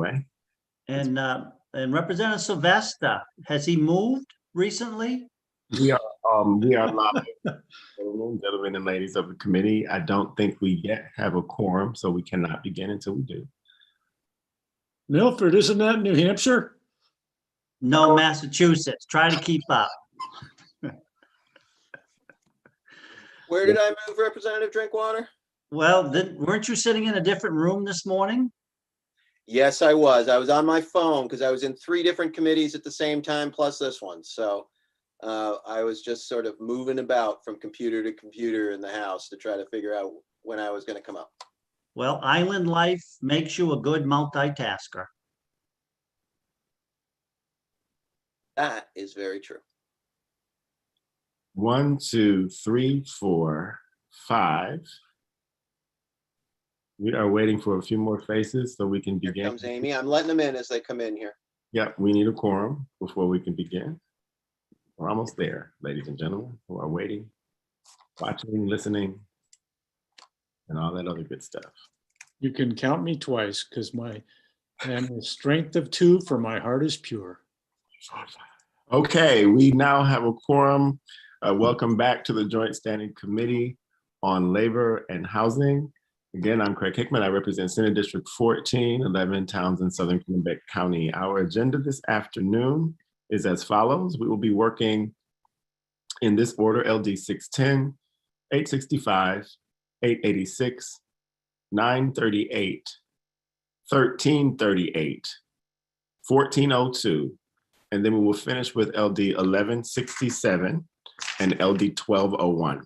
anyway. And Representative Sylvester, has he moved recently? We are live. Gentlemen and ladies of the committee, I don't think we yet have a quorum, so we cannot begin until we do. Milford, isn't that New Hampshire? No, Massachusetts. Try to keep up. Where did I move, Representative Drinkwater? Well, weren't you sitting in a different room this morning? Yes, I was. I was on my phone because I was in 3 different committees at the same time, plus this one. So I was just sort of moving about from computer to computer in the house to try to figure out when I was going to come up. Well, island life makes you a good multitasker. That is very true. 1, 2, 3, 4, 5. We are waiting for a few more faces so we can Here begin. comes Amy. I'm letting them in as they come in here. Yep, we need a quorum before we can begin. We're almost there, ladies and gentlemen, who are waiting, watching, listening, and all that other good stuff. You can count me twice because I am the strength of 2, for my heart is pure. Okay, we now have a quorum. Welcome back to the Joint Standing Committee on Labor and Housing. Again, I'm Craig Hickman. I represent Senate District 14, 11 towns in Southern Kennebec County. Our agenda this afternoon is as follows. We will be working in this order: LD 610, 865, 886, 938, 1338, 1402, and then we will finish with LD 1167 and LD 1201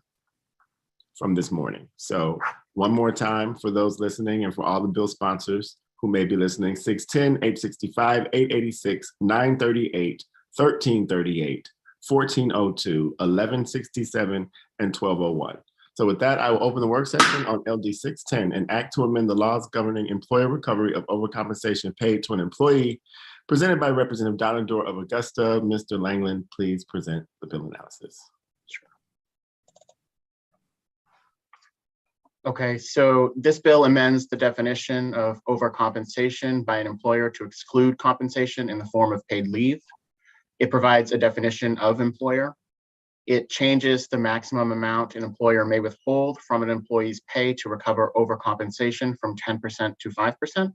from this morning. So one more time for those listening and for all the bill sponsors who may be listening: 610, 865, 886, 938, 1338, 1402, 1167, and 1201. So with that, I will open the work session on LD 610, an act to amend the laws governing employer recovery of overcompensation paid to an employee, presented by Representative Donador of Augusta. Mr. Langland, please present the bill analysis. Okay, so this bill amends the definition of overcompensation by an employer to exclude compensation in the form of paid leave. It provides a definition of employer. It changes the maximum amount an employer may withhold from an employee's pay to recover overcompensation from 10% to 5%.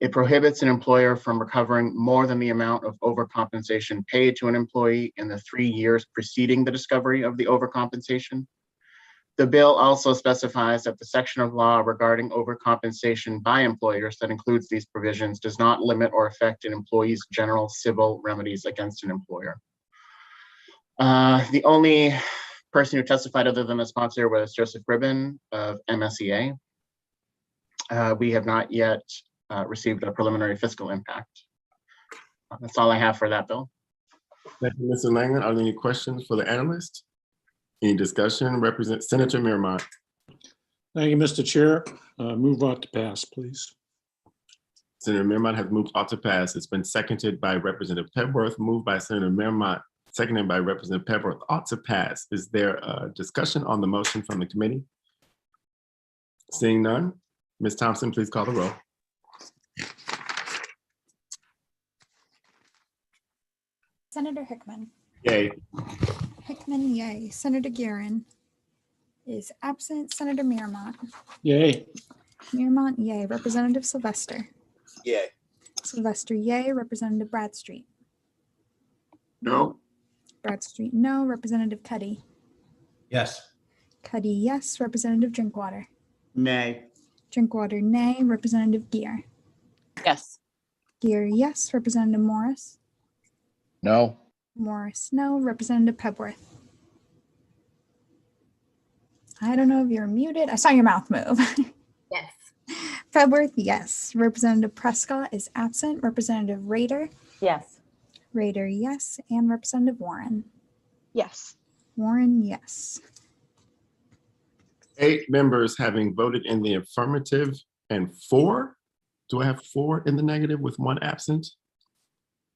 It prohibits an employer from recovering more than the amount of overcompensation paid to an employee in the 3 years preceding the discovery of the overcompensation. The bill also specifies that the section of law regarding overcompensation by employers that includes these provisions does not limit or affect an employee's general civil remedies against an employer. The only person who testified other than the sponsor was Joseph Ribbon of MSEA. We have not yet received a preliminary fiscal impact. That's all I have for that bill. Thank you, Mr. Langland. Are there any questions for the analyst? Any discussion? Senator Miramont. Thank you, Mr. Chair. Move on to pass, please. Senator Miramont has moved ought to pass. It's been seconded by Representative Pepworth, moved by Senator Miramont, seconded by Representative Pepworth. Ought to pass. Is there a discussion on the motion from the committee? Seeing none, Ms. Thompson, please call the roll. Senator Hickman. Yay. Hickman, yay. Senator Guerin is absent. Senator Miramont. Yay. Miramont, yay. Representative Sylvester. Yay. Sylvester, yay. Representative Bradstreet. No. Bradstreet, no. Representative Cuddy. Yes. Cuddy, yes. Representative Drinkwater. Nay. Drinkwater, nay. Representative Gear. Yes. Gear, yes. Representative Morris. No. Morris, no. Representative Pepworth. I don't know if you're muted. I saw your mouth move. Yes. Pepworth, yes. Representative Prescott is absent. Representative Rader. Yes. Rader, yes. And Representative Warren. Yes. Warren, yes. 8 members having voted in the affirmative and 4. Do I have 4 in the negative with 1 absent?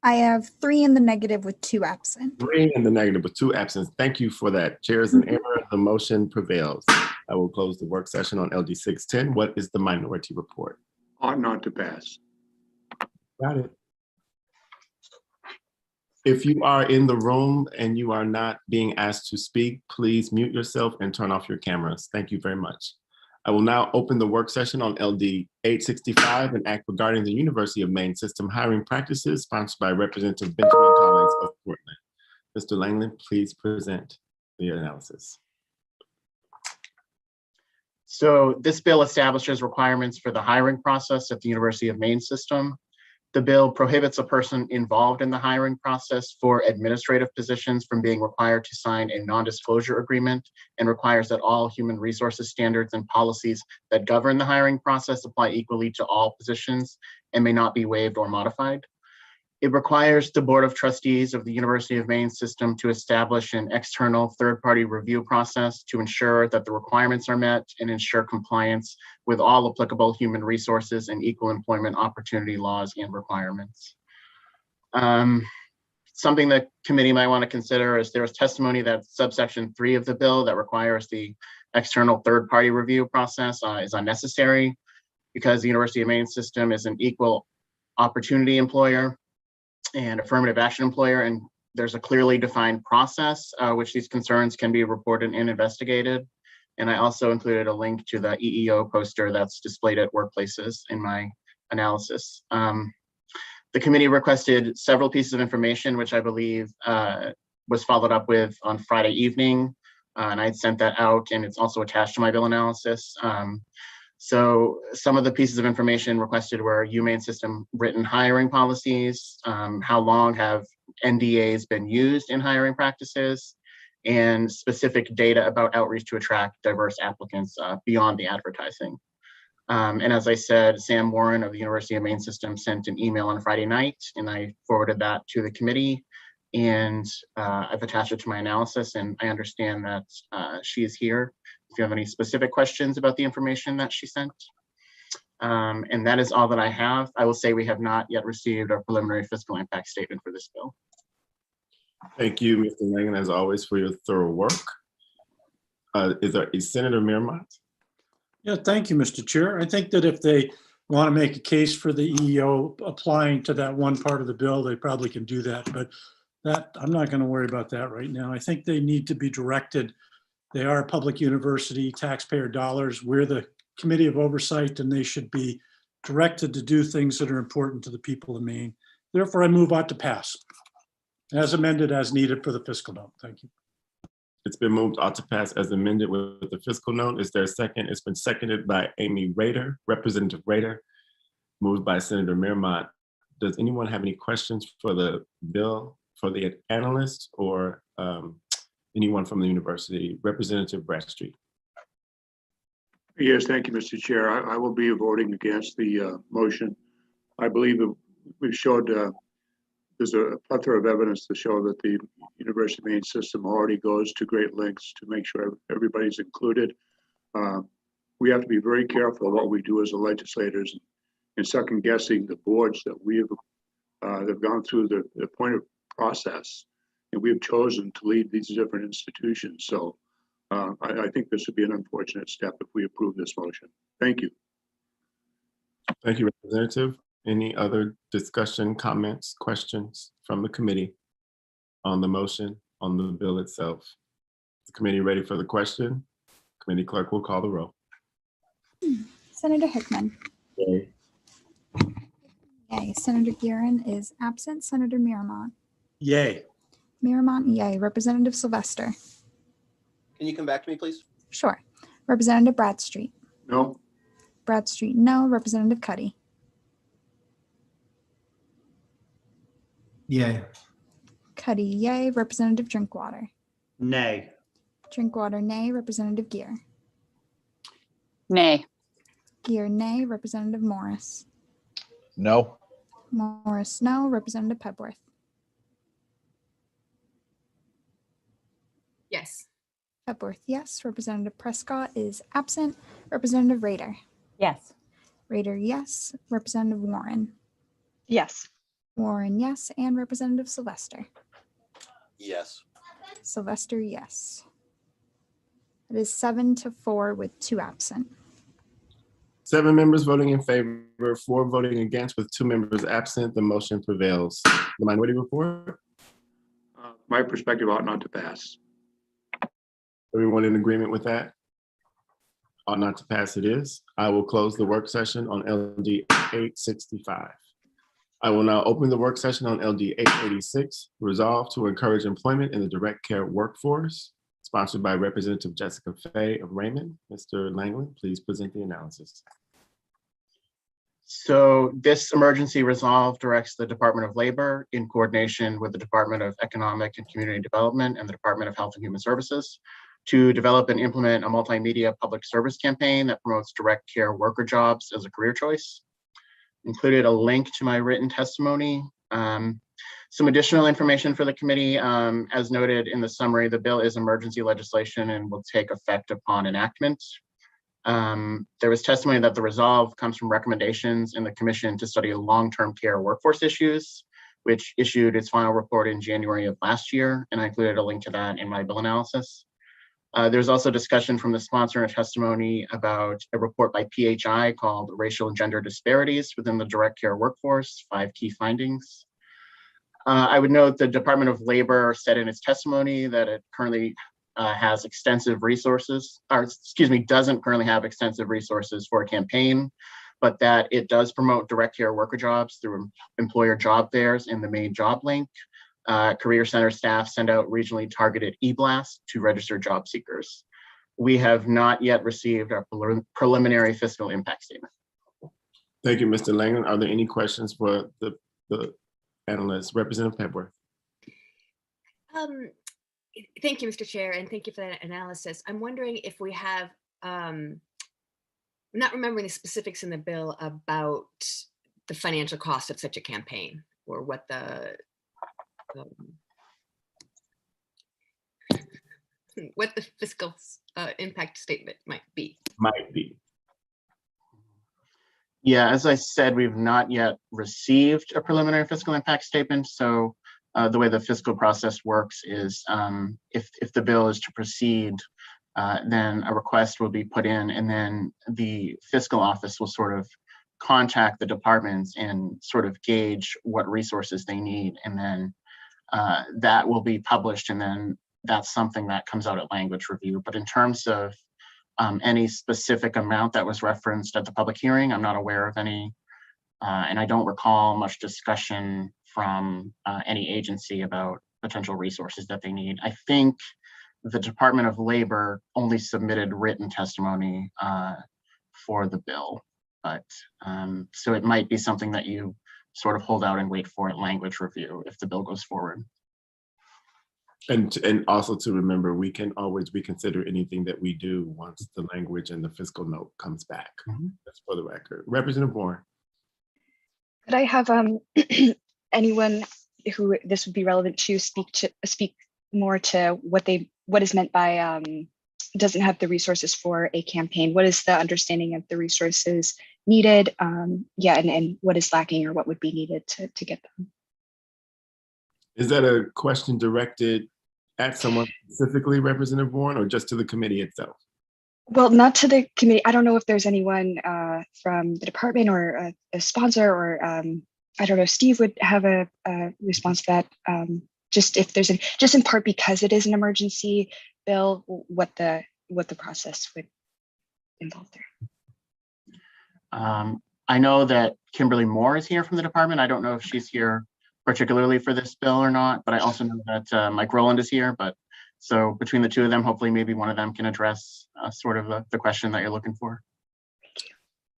I have 3 in the negative with 2 absent. 3 in the negative with 2 absent. Thank you for that. Chairs in error, the motion prevails. I will close the work session on LD 610. What is the minority report? Ought not to pass. Got it. If you are in the room and you are not being asked to speak, please mute yourself and turn off your cameras. Thank you very much. I will now open the work session on LD 865, an act regarding the University of Maine system hiring practices, sponsored by Representative Benjamin Collins of Portland. Mr. Langland, please present the analysis. So this bill establishes requirements for the hiring process at the University of Maine system. The bill prohibits a person involved in the hiring process for administrative positions from being required to sign a non-disclosure agreement, and requires that all human resources standards and policies that govern the hiring process apply equally to all positions and may not be waived or modified. It requires the Board of Trustees of the University of Maine system to establish an external third-party review process to ensure that the requirements are met and ensure compliance with all applicable human resources and equal employment opportunity laws and requirements. Something the committee might want to consider is there is testimony that subsection 3 of the bill that requires the external third-party review process is unnecessary, because the University of Maine system is an equal opportunity employer and affirmative action employer, and there's a clearly defined process which these concerns can be reported and investigated. And I also included a link to the EEO poster that's displayed at workplaces in my analysis. The committee requested several pieces of information, which I believe was followed up with on Friday evening, and I had sent that out, and it's also attached to my bill analysis. So some of the pieces of information requested were UMaine system written hiring policies, how long have NDAs been used in hiring practices, and specific data about outreach to attract diverse applicants beyond the advertising. And as I said, Sam Warren of the University of Maine system sent an email on Friday night, and I forwarded that to the committee, and I've attached it to my analysis, and I understand that she is here if you have any specific questions about the information that she sent. And that is all that I have. I will say we have not yet received our preliminary fiscal impact statement for this bill. Thank you, Mr. Langan, as always, for your thorough work. Is Senator Miramont? Yeah, thank you, Mr. Chair. I think that if they want to make a case for the EEO applying to that one part of the bill, they probably can do that. But that, I'm not going to worry about that right now. I think they need to be directed. They are a public university, taxpayer dollars. We're the Committee of Oversight, and they should be directed to do things that are important to the people of Maine. Therefore, I move on to pass, as amended as needed for the fiscal note. Thank you. It's been moved ought to pass as amended with the fiscal note. Is there a second? It's been seconded by Amy Rader, Representative Rader, moved by Senator Miramont. Does anyone have any questions for the bill, for the analyst, or anyone from the university? Representative Bradstreet. Yes, thank you, Mr. Chair. I will be voting against the motion. I believe that we've showed there's a plethora of evidence to show that the University of Maine system already goes to great lengths to make sure everybody's included. We have to be very careful what we do as legislators in second guessing the boards that we have gone through the appointed process, and we have chosen to lead these different institutions. So I think this would be an unfortunate step if we approve this motion. Thank you. Thank you, Representative. Any other discussion, comments, questions from the committee on the motion, on the bill itself? Is the committee ready for the question? Committee clerk will call the roll. Senator Hickman. Yay. Yay. Senator Guerin is absent. Senator Miramont. Yay. Miramont, yay. Representative Sylvester. Can you come back to me, please? Sure. Representative Bradstreet. No? Bradstreet, no. Representative Cuddy. Yay. Cuddy, yay. Representative Drinkwater. Nay. Drinkwater, nay. Representative Gear. Nay. Gear, nay. Representative Morris. No. Morris, no. Representative Pebworth. Yes. Pebworth, yes. Representative Prescott is absent. Representative Rader. Yes. Rader, yes. Representative Warren. Yes. Warren, yes. And Representative Sylvester. Yes. Sylvester, yes. It is 7-4 with 2 absent. 7 members voting in favor, 4 voting against, with 2 members absent. The motion prevails. The minority report, My perspective ought not to pass. everyone in agreement with that? Ought not to pass it is. I will close the work session on LD 865. I will now open the work session on LD 886, resolve to encourage employment in the direct care workforce, sponsored by Representative Jessica Fay of Raymond. Mr. Langland, please present the analysis. So this emergency resolve directs the Department of Labor in coordination with the Department of Economic and Community Development and the Department of Health and Human Services to develop and implement a multimedia public service campaign that promotes direct care worker jobs as a career choice. Included a link to my written testimony. Some additional information for the committee. As noted in the summary, the bill is emergency legislation and will take effect upon enactment. There was testimony that the resolve comes from recommendations in the commission to study long-term care workforce issues, which issued its final report in January of last year, and I included a link to that in my bill analysis. There's also discussion from the sponsor and a testimony about a report by PHI called Racial and Gender Disparities Within the Direct Care Workforce, 5 Key Findings. I would note the Department of Labor said in its testimony that it currently has extensive resources, or excuse me, doesn't currently have extensive resources for a campaign, but that it does promote direct care worker jobs through employer job fairs in the main job link. Career Center staff send out regionally targeted e-blasts to register job seekers. We have not yet received our preliminary fiscal impact statement. Thank you, Mr. Langland. Are there any questions for the analyst? Representative Pepworth. Thank you, Mr. Chair, and thank you for that analysis. I'm wondering if we have, I'm not remembering the specifics in the bill about the financial cost of such a campaign, or what the fiscal impact statement might be. Might be. Yeah, as I said, we've not yet received a preliminary fiscal impact statement. So the way the fiscal process works is if the bill is to proceed, then a request will be put in, and then the fiscal office will sort of contact the departments and sort of gauge what resources they need. And then that will be published, and then that's something that comes out at language review. But in terms of any specific amount that was referenced at the public hearing, I'm not aware of any, and I don't recall much discussion from any agency about potential resources that they need. I think the Department of Labor only submitted written testimony for the bill, but so it might be something that you sort of hold out and wait for at language review if the bill goes forward. And also to remember, we can always reconsider anything that we do once the language and the fiscal note comes back. That's for the record. Representative Warren. Could I have anyone who this would be relevant to speak more to what is meant by doesn't have the resources for a campaign? What is the understanding of the resources needed? Yeah, and what is lacking or what would be needed to get them? Is that a question directed at someone specifically, Representative Warren, or just to the committee itself? Well, not to the committee. I don't know if there's anyone from the department or a sponsor, or I don't know, Steve would have a response to that. Just if there's just in part because it is an emergency bill, what the process would involve there. I know that Kimberly Moore is here from the department. I don't know if she's here particularly for this bill or not, but I also know that Mike Rowland is here. But so between the two of them, hopefully maybe one of them can address sort of the question that you're looking for.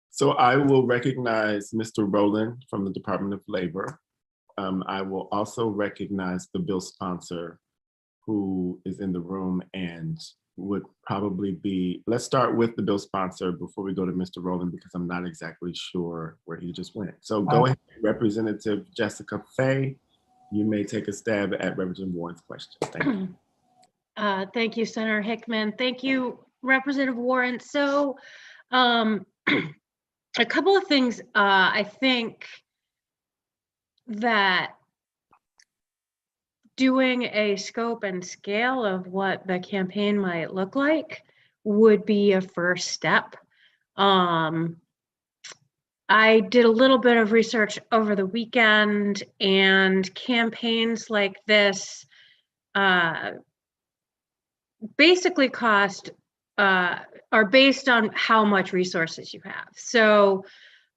So I will recognize Mr. Rowland from the Department of Labor. I will also recognize the bill sponsor who is in the room and would probably be, let's start with the bill sponsor before we go to Mr. Rowland, because I'm not exactly sure where he just went. So go ahead, Representative Jessica Fay. You may take a stab at Representative Warren's question. Thank you. Thank you, Senator Hickman. Thank you, Representative Warren. So a couple of things. I think that doing a scope and scale of what the campaign might look like would be a first step. I did a little bit of research over the weekend, and campaigns like this basically are based on how much resources you have. So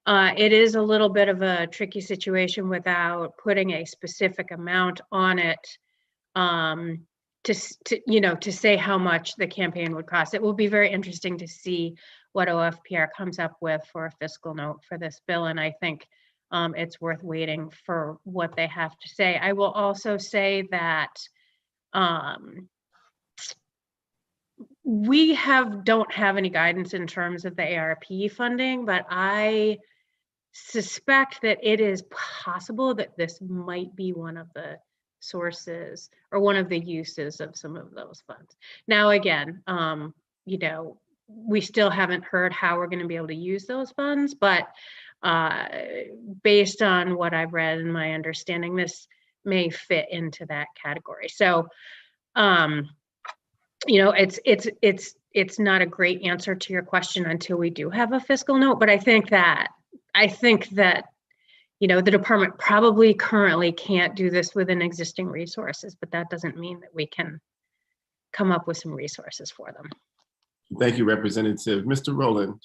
it is a little bit of a tricky situation without putting a specific amount on it to say how much the campaign would cost. It will be very interesting to see what OFPR comes up with for a fiscal note for this bill, and I think it's worth waiting for what they have to say. I will also say that we don't have any guidance in terms of the ARP funding, but I suspect that it is possible that this might be one of the sources or one of the uses of some of those funds. Now, again, we still haven't heard how we're going to be able to use those funds, but based on what I've read and my understanding, this may fit into that category. So, it's not a great answer to your question until we do have a fiscal note, but I think that the department probably currently can't do this within existing resources, but that doesn't mean that we can come up with some resources for them. Thank you, Representative. Mr. Rowland.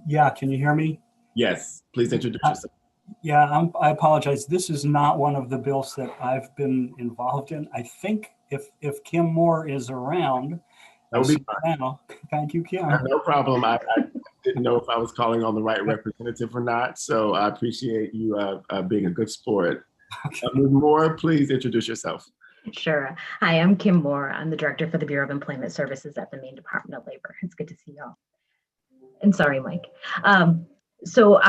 Yeah, can you hear me? Yes, please introduce yourself. Yeah, I apologize. This is not one of the bills that I've been involved in. I think if Kim Moore is around, That would be fine. now. Thank you, Kim. No problem. I didn't know if I was calling on the right representative or not, so I appreciate you being a good sport. Okay. Ms. Moore, please introduce yourself. Sure. Hi, I'm Kim Moore. I'm the Director for the Bureau of Employment Services at the Maine Department of Labor. It's good to see y'all. And sorry, Mike. So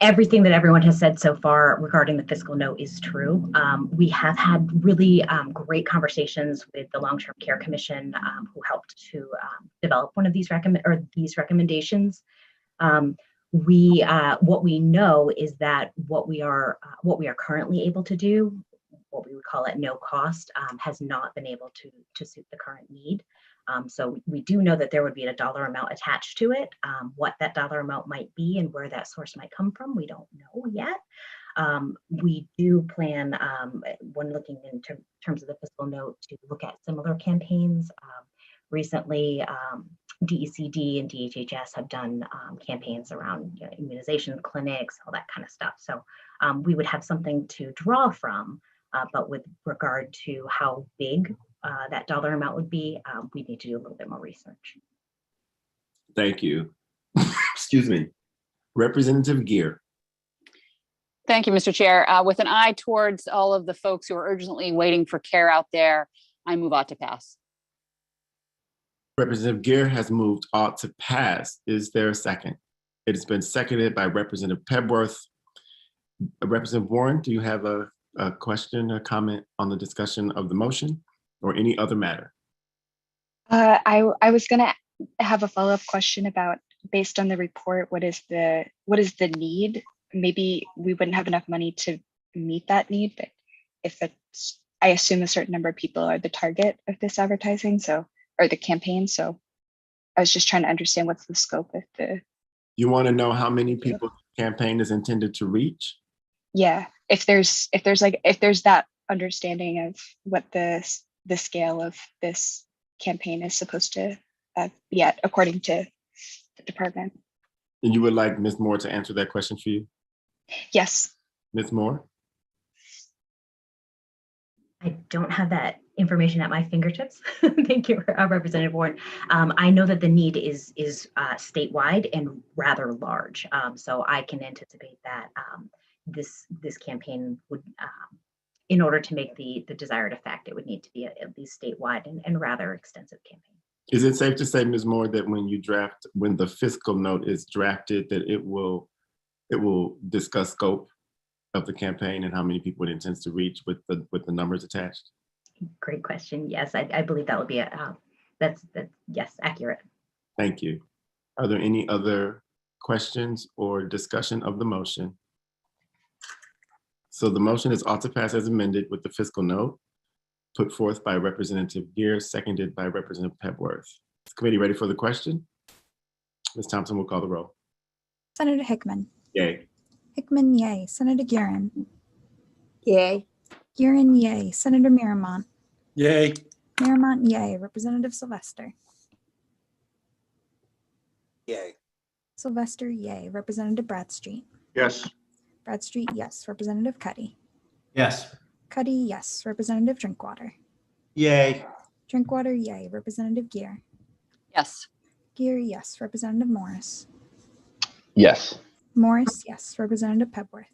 everything that everyone has said so far regarding the fiscal note is true. We have had really great conversations with the Long-Term Care Commission, who helped to develop one of these recommendations. What we know is that what we are currently able to do, what we would call at no cost, has not been able to suit the current need. So we do know that there would be a dollar amount attached to it. What that dollar amount might be and where that source might come from, we don't know yet. We do plan, when looking in terms of the fiscal note, to look at similar campaigns. Recently, DECD and DHHS have done campaigns around immunization clinics, all that kind of stuff. So we would have something to draw from, but with regard to how big that dollar amount would be, we need to do a little bit more research. Thank you. Excuse me. Representative Gear. Thank you, Mr. Chair. With an eye towards all of the folks who are urgently waiting for care out there, I move ought to pass. Representative Gear has moved ought to pass. Is there a second? It has been seconded by Representative Pebworth. Representative Warren, do you have a question or comment on the discussion of the motion or any other matter? I was going to have a follow-up question about, based on the report, what is the need? Maybe we wouldn't have enough money to meet that need, but if it's, I assume a certain number of people are the target of this advertising, or the campaign. So I was just trying to understand what's the scope of the. You want to know how many people the campaign is intended to reach? Yeah, if there's that understanding of what the scale of this campaign is supposed to be at, according to the department. And you would like Ms. Moore to answer that question for you? Yes. Ms. Moore? I don't have that information at my fingertips. Thank you, Representative Warren. I know that the need is statewide and rather large. So I can anticipate that this campaign would, in order to make the desired effect, it would need to be at least statewide and rather extensive campaign. Is it safe to say, Ms. Moore, that when the fiscal note is drafted, that it will discuss scope of the campaign and how many people it intends to reach with the numbers attached? Great question. Yes, I believe that would be that's yes, accurate. Thank you. Are there any other questions or discussion of the motion? So the motion is ought to pass as amended with the fiscal note put forth by Representative Gear, seconded by Representative Pebworth. Is the committee ready for the question? Ms. Thompson will call the roll. Senator Hickman. Yay. Hickman, yay. Senator Guerin. Yay. Guerin, yay. Senator Miramont. Yay. Miramont, yay. Representative Sylvester. Yay. Sylvester, yay. Representative Bradstreet. Yes. Bradstreet, yes. Representative Cuddy. Yes. Cuddy, yes. Representative Drinkwater. Yay. Drinkwater, yay. Representative Gear. Yes. Gear, yes. Representative Morris. Yes. Morris, yes. Representative Pebworth.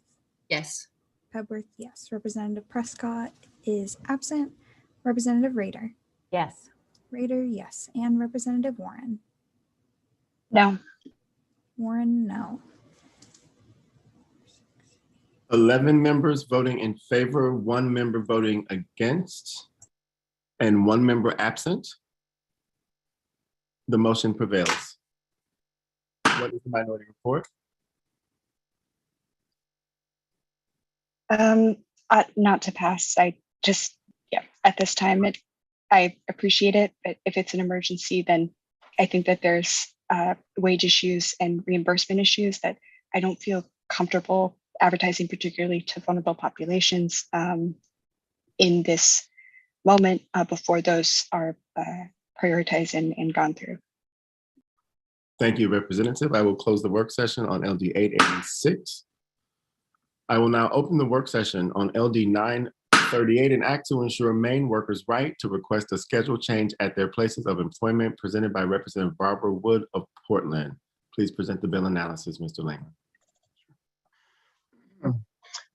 Yes. Pebworth, yes. Representative Prescott is absent. Representative Rader. Yes. Rader, yes. And Representative Warren. No. Warren, no. 11 members voting in favor, 1 member voting against, and 1 member absent. The motion prevails. What is the minority report? Not to pass. I just, yeah, at this time, I appreciate it, but if it's an emergency, then I think that there's wage issues and reimbursement issues that I don't feel comfortable advertising, particularly to vulnerable populations in this moment before those are prioritized and gone through. Thank you, Representative. I will close the work session on LD 886. I will now open the work session on LD 938, an act to ensure Maine workers' right to request a schedule change at their places of employment, presented by Representative Barbara Wood of Portland. Please present the bill analysis, Mr. Lang.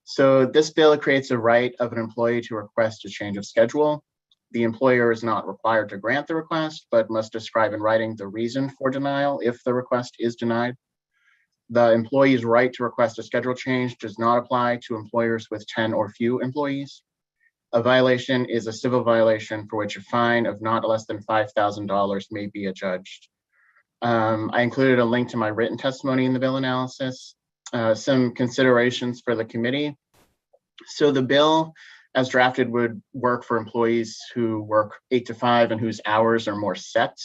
So this bill creates a right of an employee to request a change of schedule. The employer is not required to grant the request, but must describe in writing the reason for denial if the request is denied. The employee's right to request a schedule change does not apply to employers with 10 or few employees. A violation is a civil violation for which a fine of not less than $5,000 may be adjudged. I included a link to my written testimony in the bill analysis. Some considerations for the committee. So the bill as drafted would work for employees who work 8 to 5 and whose hours are more set.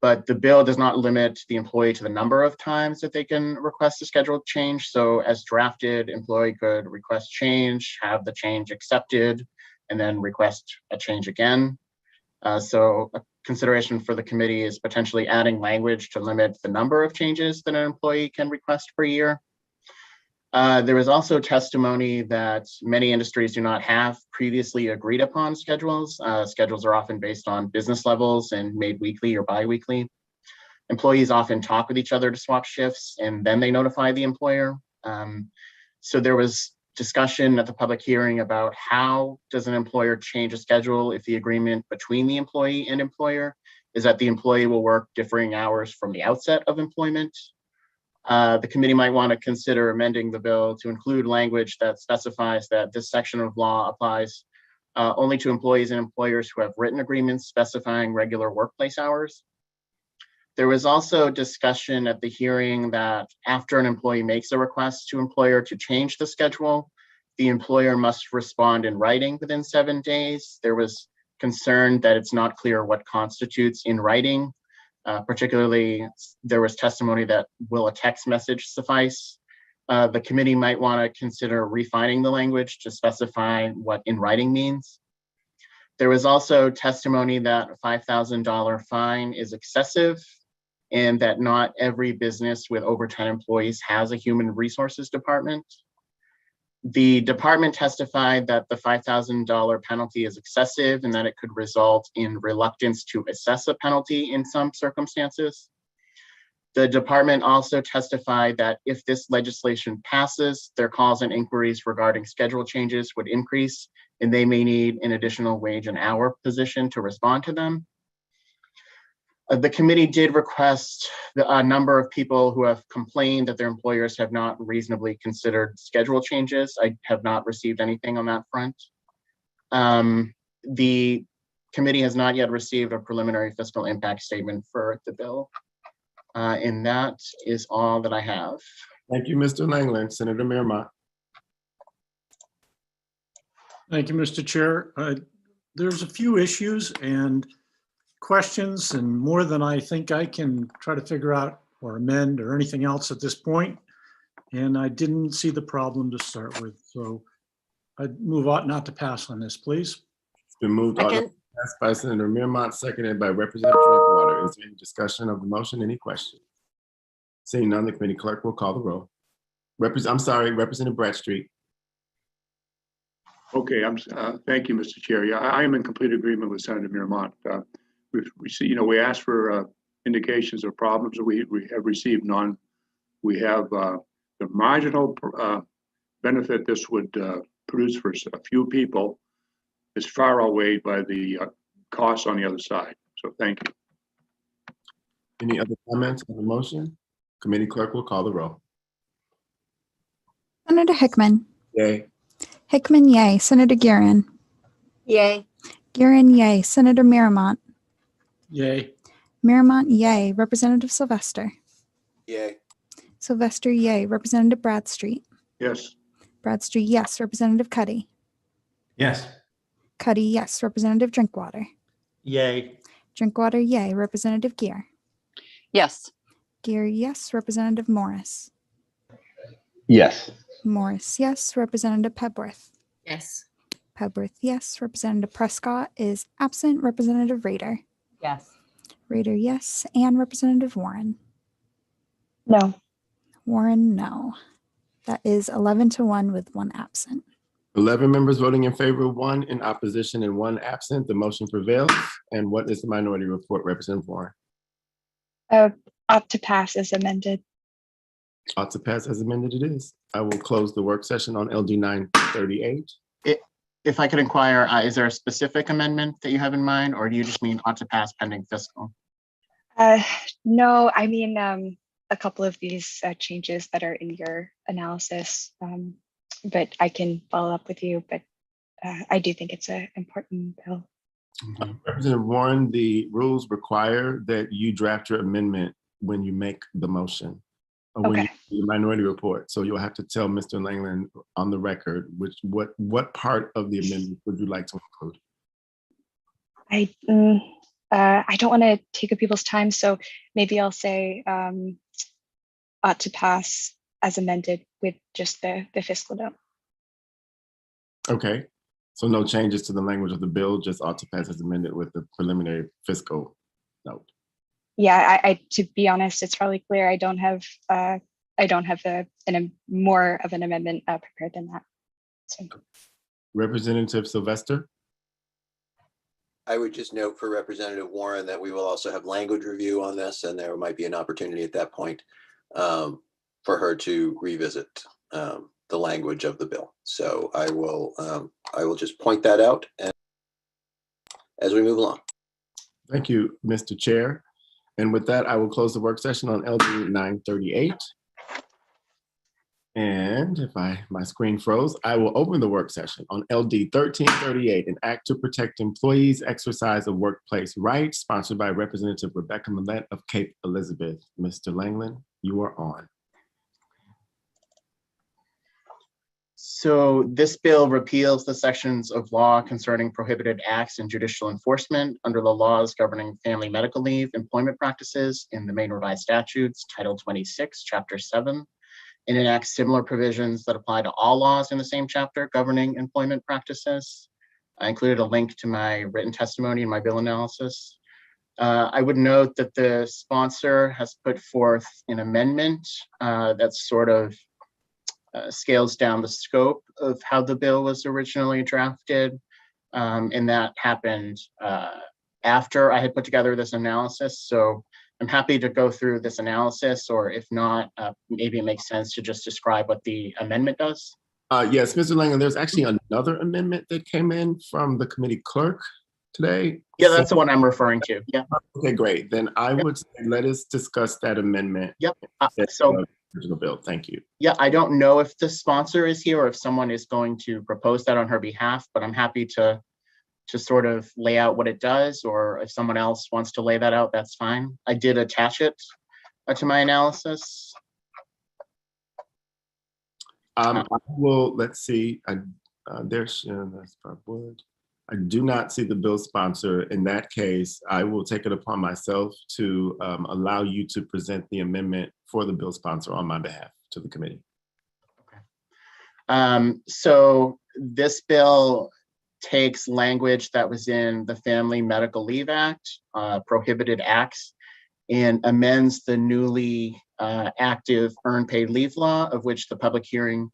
But the bill does not limit the employee to the number of times that they can request a schedule change. So as drafted, employee could request change, have the change accepted, and then request a change again. So a consideration for the committee is potentially adding language to limit the number of changes that an employee can request per year. There was also testimony that many industries do not have previously agreed upon schedules. Schedules are often based on business levels and made weekly or bi-weekly. Employees often talk with each other to swap shifts and then they notify the employer. So there was discussion at the public hearing about how does an employer change a schedule if the agreement between the employee and employer is that the employee will work differing hours from the outset of employment. The committee might want to consider amending the bill to include language that specifies that this section of law applies only to employees and employers who have written agreements specifying regular workplace hours. There was also discussion at the hearing that after an employee makes a request to employer to change the schedule, the employer must respond in writing within 7 days. There was concern that it's not clear what constitutes in writing. Particularly, there was testimony that will a text message suffice? The committee might want to consider refining the language to specify what in writing means. There was also testimony that a $5,000 fine is excessive and that not every business with over 10 employees has a human resources department. The department testified that the $5,000 penalty is excessive and that it could result in reluctance to assess a penalty in some circumstances. The department also testified that if this legislation passes, their calls and inquiries regarding schedule changes would increase and they may need an additional wage and hour position to respond to them. The committee did request a number of people who have complained that their employers have not reasonably considered schedule changes. I have not received anything on that front. The committee has not yet received a preliminary fiscal impact statement for the bill. And that is all that I have. Thank you, Mr. Langland. Senator Miramont. Thank you, Mr. Chair. There's a few issues and questions and more than I think I can try to figure out or amend or anything else at this point, and I didn't see the problem to start with. So I'd move ought not to pass on this, please. It's been moved on Second. passed by Senator Mearmont, seconded by Representative Drinkwater. Is there any discussion of the motion? Any questions? Seeing none, the committee clerk will call the roll. Representative Bradstreet. Okay, thank you, Mr. Chair. Yeah, I am in complete agreement with Senator Mearmont. We asked for indications of problems. We have received none. We have the marginal benefit this would produce for a few people is far outweighed by the costs on the other side. So thank you. Any other comments on the motion? Committee clerk will call the roll. Senator Hickman. Yay. Hickman, yay. Senator Guerin. Yay. Guerin, yay. Senator Miramont. Yay. Miramont, yay. Representative Sylvester. Yay. Sylvester, yay. Representative Bradstreet. Yes. Bradstreet, yes. Representative Cuddy. Yes. Cuddy, yes. Representative Drinkwater. Yay. Drinkwater, yay. Representative Gear. Yes. Gear, yes. Representative Morris. Yes. Morris, yes. Representative Pebworth. Yes. Pebworth, yes. Representative Prescott is absent. Representative Rader. Yes. Rader, yes. And Representative Warren. No. Warren, no. That is 11-1 with one absent. 11 members voting in favor, 1 in opposition, and 1 absent. The motion prevails. And what is the minority report, Representative Warren? Ought to pass as amended. Ought to pass as amended it is. I will close the work session on LD 938. If I could inquire, is there a specific amendment that you have in mind, or do you just mean ought to pass pending fiscal? No, I mean a couple of these changes that are in your analysis, but I can follow up with you. But I do think it's an important bill. Representative Warren, the rules require that you draft your amendment when you make the motion. Or when Okay. you do the minority report. So you'll have to tell Mr. Langland on the record what part of the amendment would you like to include? I don't want to take up people's time, so maybe I'll say ought to pass as amended with just the fiscal note. Okay. So no changes to the language of the bill, just ought to pass as amended with the preliminary fiscal note. Yeah, I to be honest, it's probably clear I don't have more of an amendment prepared than that. So. Representative Sylvester? I would just note for Representative Warren that we will also have language review on this, and there might be an opportunity at that point for her to revisit the language of the bill. So I will just point that out and as we move along. Thank you, Mr. Chair. And with that, I will close the work session on LD 938. And if my screen froze, I will open the work session on LD 1338, an act to protect employees' exercise of workplace rights, sponsored by Representative Rebecca Millett of Cape Elizabeth. Mr. Langland, you are on. So this bill repeals the sections of law concerning prohibited acts and judicial enforcement under the laws governing family medical leave employment practices in the Maine Revised Statutes, Title 26, Chapter 7, and enacts similar provisions that apply to all laws in the same chapter governing employment practices. I included a link to my written testimony in my bill analysis. I would note that the sponsor has put forth an amendment that sort of scales down the scope of how the bill was originally drafted. And that happened after I had put together this analysis. So I'm happy to go through this analysis, or if not, maybe it makes sense to just describe what the amendment does. Yes, Mr. Langland, there's actually another amendment that came in from the committee clerk today. Yeah, that's the one I'm referring to. Yeah. Okay, great. Then I would say let us discuss that amendment. Yep. So original bill. Thank you. Yeah, I don't know if the sponsor is here or if someone is going to propose that on her behalf, but I'm happy to sort of lay out what it does, or if someone else wants to lay that out, that's fine. I did attach it to my analysis. I will, let's see, there's Bob Wood. I do not see the bill sponsor. In that case, I will take it upon myself to allow you to present the amendment for the bill sponsor on my behalf to the committee. So this bill takes language that was in the Family Medical Leave Act, prohibited acts, and amends the newly active earned paid leave law, of which the public hearing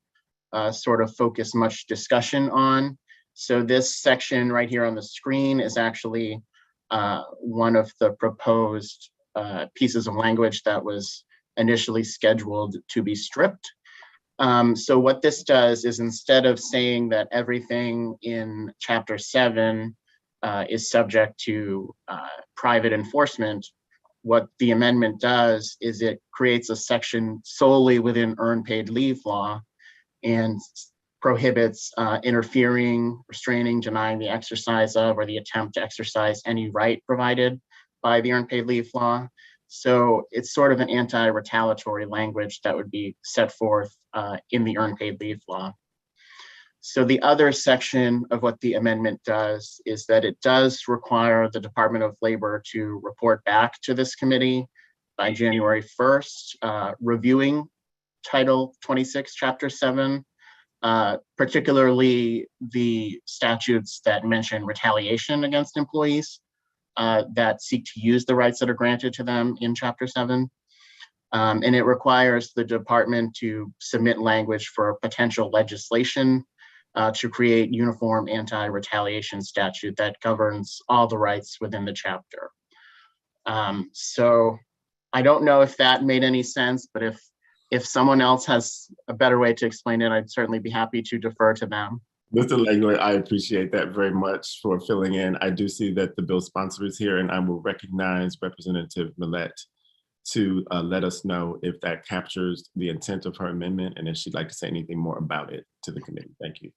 sort of focused much discussion on. So this section right here on the screen is actually one of the proposed pieces of language that was initially scheduled to be stripped. So what this does is, instead of saying that everything in Chapter 7 is subject to private enforcement, what the amendment does is it creates a section solely within earned paid leave law and prohibits interfering, restraining, denying the exercise of, or the attempt to exercise any right provided by the earned paid leave law. So it's sort of an anti-retaliatory language that would be set forth in the earned paid leave law. So the other section of what the amendment does is that it does require the Department of Labor to report back to this committee by January 1st, reviewing Title 26, Chapter 7, particularly the statutes that mention retaliation against employees that seek to use the rights that are granted to them in Chapter 7. And it requires the department to submit language for potential legislation to create uniform anti-retaliation statute that governs all the rights within the chapter. So I don't know if that made any sense, but if someone else has a better way to explain it, I'd certainly be happy to defer to them. Mr. Langley, I appreciate that very much for filling in. I do see that the bill sponsor is here, and I will recognize Representative Millette to let us know if that captures the intent of her amendment and if she'd like to say anything more about it to the committee. Thank you.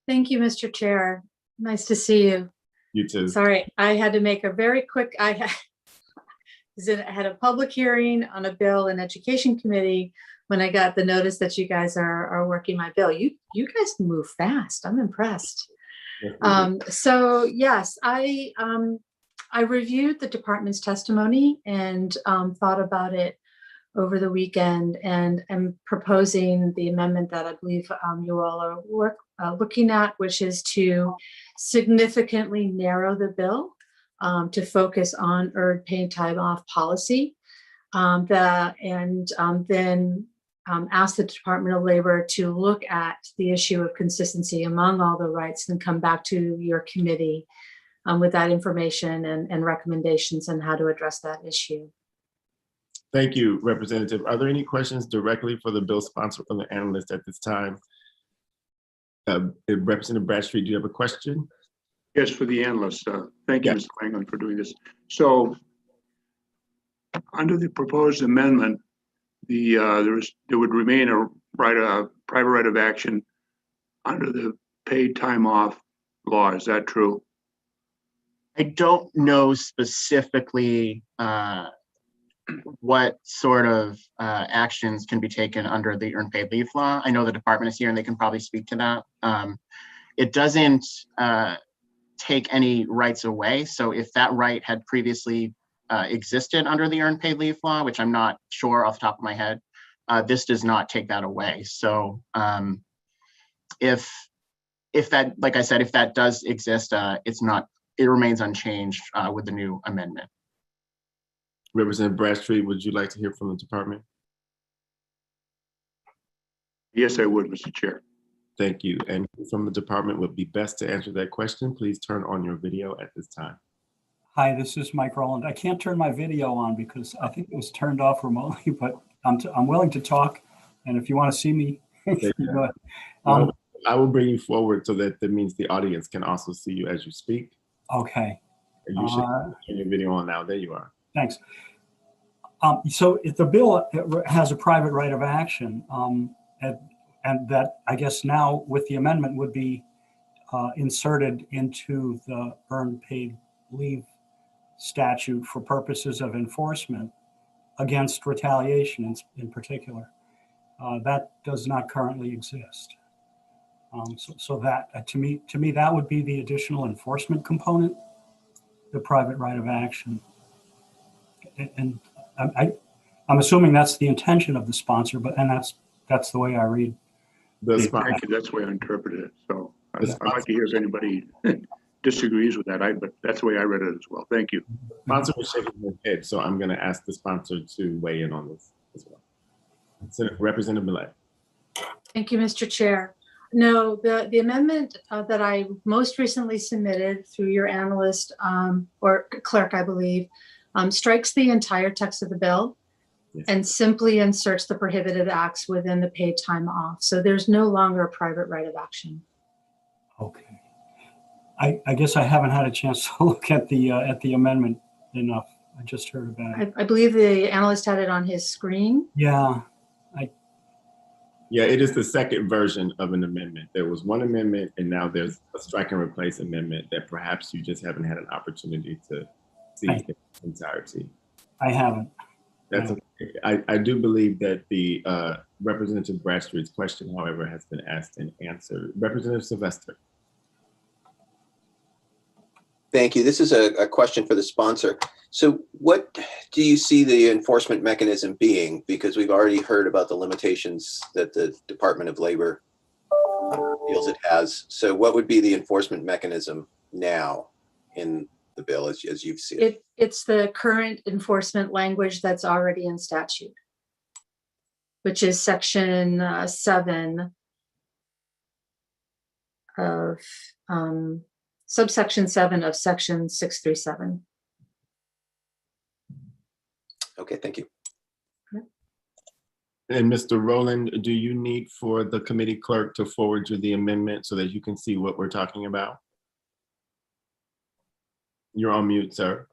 Thank you, Mr. Chair. Nice to see you. You too. Sorry, I had to make a very quick, I had a public hearing on a bill in Education Committee when I got the notice that you guys are working my bill. You guys move fast. I'm impressed. So yes, I reviewed the department's testimony and thought about it over the weekend, and am proposing the amendment that I believe you all are looking at, which is to significantly narrow the bill to focus on earned paid time off policy, then ask the Department of Labor to look at the issue of consistency among all the rights and come back to your committee with that information and recommendations on how to address that issue. Thank you, Representative. Are there any questions directly for the bill sponsor or the analyst at this time? Representative Bradstreet, do you have a question? Yes, for the analyst. Thank you, Mr. Langley, for doing this. So under the proposed amendment, there would remain a private right of action under the paid time off law. Is that true? I don't know specifically what sort of actions can be taken under the earned paid leave law. I know the department is here and they can probably speak to that. It doesn't take any rights away. So if that right had previously existed under the earned paid leave law, which I'm not sure off the top of my head, this does not take that away. So if that, like I said, if that does exist, it remains unchanged with the new amendment. Representative Bradstreet, would you like to hear from the department? Yes, I would, Mr. Chair. Thank you. And from the department would be best to answer that question. Please turn on your video at this time. Hi, this is Mike Rowland. I can't turn my video on because I think it was turned off remotely, but I'm willing to talk. And if you want to see me, go ahead. I will bring you forward so that means the audience can also see you as you speak. Okay. You should turn your video on now. There you are. Thanks. So if the bill has a private right of action, and that I guess now with the amendment would be inserted into the earned paid leave statute for purposes of enforcement against retaliation in particular. That does not currently exist. So that, to me, that would be the additional enforcement component, the private right of action. And I'm assuming that's the intention of the sponsor, and that's the way I read. The Thank you. That's the way I interpreted it. So I'd like to hear if anybody disagrees with that. But that's the way I read it as well. Thank you. sponsor was shaking her head, so I'm going to ask the sponsor to weigh in on this as well. Representative Millet. Thank you, Mr. Chair. No, the amendment that I most recently submitted through your analyst or clerk, I believe, strikes the entire text of the bill and simply inserts the prohibited acts within the paid time off. So there's no longer a private right of action. Okay. I guess I haven't had a chance to look at the amendment enough. I just heard about it. I believe the analyst had it on his screen. Yeah. Yeah, it is the second version of an amendment. There was one amendment, and now there's a strike and replace amendment that perhaps you just haven't had an opportunity to see in its entirety. I haven't. That's okay. I do believe that the Representative Bradstreet's question, however, has been asked and answered. Representative Sylvester. Thank you. This is a question for the sponsor. So what do you see the enforcement mechanism being? Because we've already heard about the limitations that the Department of Labor feels it has. So what would be the enforcement mechanism now in the bill as you've seen it? It's the current enforcement language that's already in statute, which is section 7 of subsection 7 of section 637. Okay, thank you. And Mr. Rowland, do you need for the committee clerk to forward you the amendment so that you can see what we're talking about? You're on mute, sir.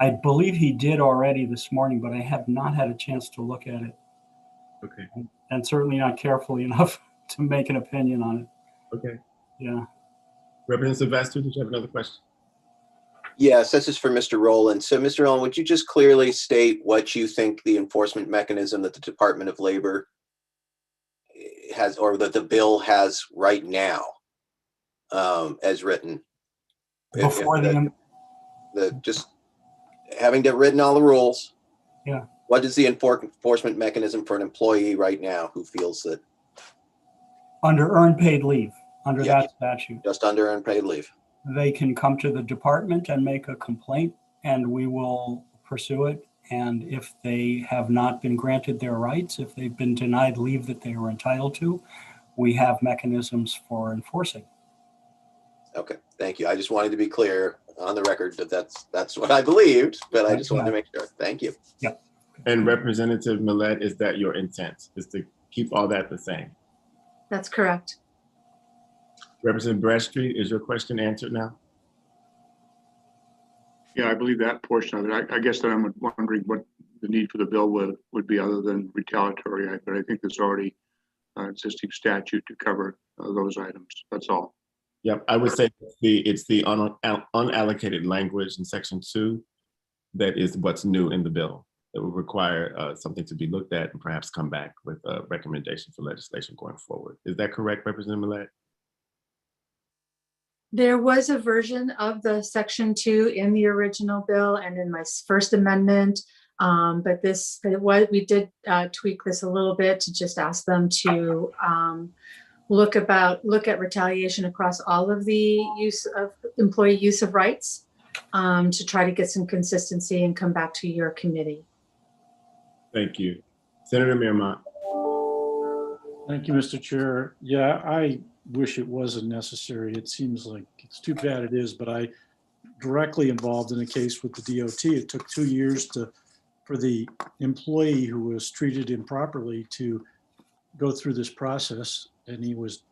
I believe he did already this morning, but I have not had a chance to look at it. Okay. And certainly not carefully enough to make an opinion on it. Okay. Yeah. Representative Sylvester, did you have another question? Yes, this is for Mr. Rowland. So Mr. Rowland, would you just clearly state what you think the enforcement mechanism that the Department of Labor has, or that the bill has right now as written? Before just having written all the rules. Yeah. What is the enforcement mechanism for an employee right now who feels that? Under earned paid leave, under that statute. Just under unpaid leave. They can come to the department and make a complaint, and we will pursue it. And if they have not been granted their rights, if they've been denied leave that they were entitled to, we have mechanisms for enforcing. Okay, thank you. I just wanted to be clear on the record that that's what I believed, but I just wanted to make sure. Thank you. Yep. And Representative Millet, is that your intent, is to keep all that the same? That's correct. Representative Bradstreet, is your question answered now? Yeah, I believe that portion of it. I guess that I'm wondering what the need for the bill would be other than retaliatory, but I think there's already existing statute to cover those items. That's all. Yep, I would say it's the unallocated language in section 2 that is what's new in the bill. That would require something to be looked at and perhaps come back with a recommendation for legislation going forward. Is that correct, Representative Millet? There was a version of the section 2 in the original bill and in my first amendment, but we did tweak this a little bit to just ask them to look at retaliation across all of the employee use of rights to try to get some consistency and come back to your committee. Thank you. Senator Mirmont. Thank you, Mr. Chair. Yeah, I wish it wasn't necessary. It seems like it's too bad it is, but I directly involved in a case with the DOT. It took 2 years for the employee who was treated improperly to go through this process, and he was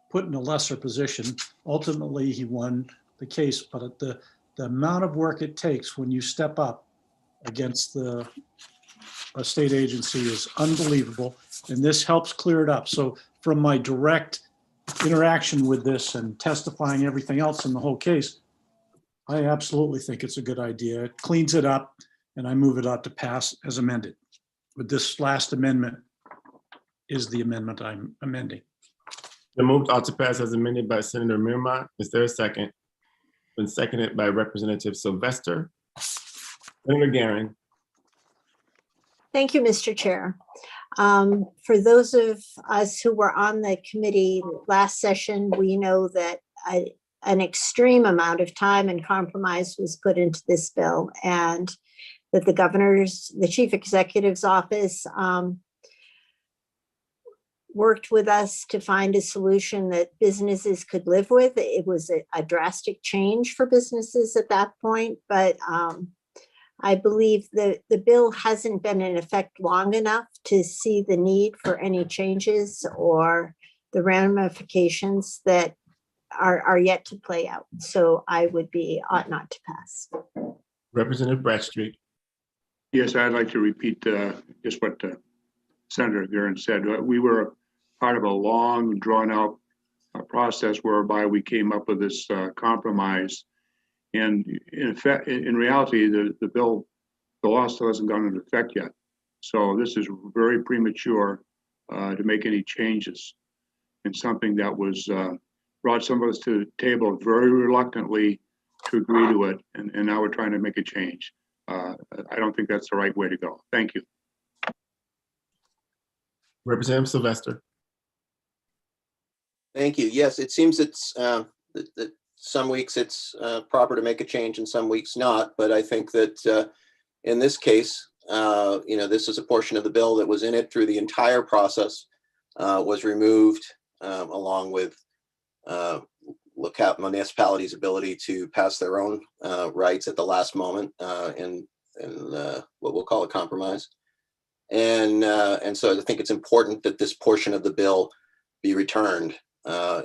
put in a lesser position. Ultimately, he won the case, but the amount of work it takes when you step up against a state agency is unbelievable, and this helps clear it up. So from my direct interaction with this and testifying everything else in the whole case, I absolutely think it's a good idea. It cleans it up, and I move it out to pass as amended. With this last amendment, is the amendment I'm amending. The moved ought to pass as amended by Senator Mearmont. Is there a second? Been seconded by Representative Sylvester. Senator Garin. Thank you, Mr. Chair. For those of us who were on the committee last session, we know that an extreme amount of time and compromise was put into this bill, and that the chief executive's office worked with us to find a solution that businesses could live with. It was a drastic change for businesses at that point, but I believe that the bill hasn't been in effect long enough to see the need for any changes or the ramifications that are yet to play out. So I would be ought not to pass. Representative Bradstreet. Yes, I'd like to repeat just what Senator Garin said. We were part of a long, drawn-out process whereby we came up with this compromise. And in effect, in reality, the law still hasn't gone into effect yet. So this is very premature to make any changes. And something that was brought some of us to the table very reluctantly to agree to it. And now we're trying to make a change. I don't think that's the right way to go. Thank you. Representative Sylvester. Thank you. Yes, it seems it's that some weeks it's proper to make a change and some weeks not. But I think that in this case, this is a portion of the bill that was in it through the entire process, was removed along with municipalities' ability to pass their own rights at the last moment in what we'll call a compromise. And so I think it's important that this portion of the bill be returned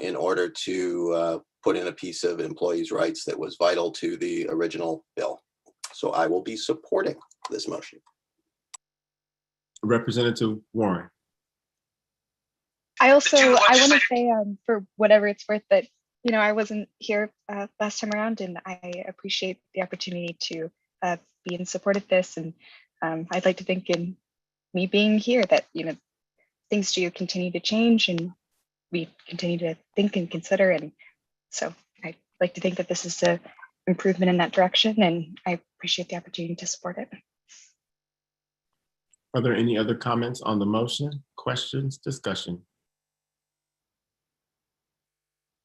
in order to put in a piece of employees' rights that was vital to the original bill. So I will be supporting this motion. Representative Warren. I want to say for whatever it's worth that, I wasn't here last time around, and I appreciate the opportunity to be in support of this. And I'd like to think in me being here that, things do continue to change and we continue to think and consider. And so I'd like to think that this is an improvement in that direction, and I appreciate the opportunity to support it. Are there any other comments on the motion, questions, discussion?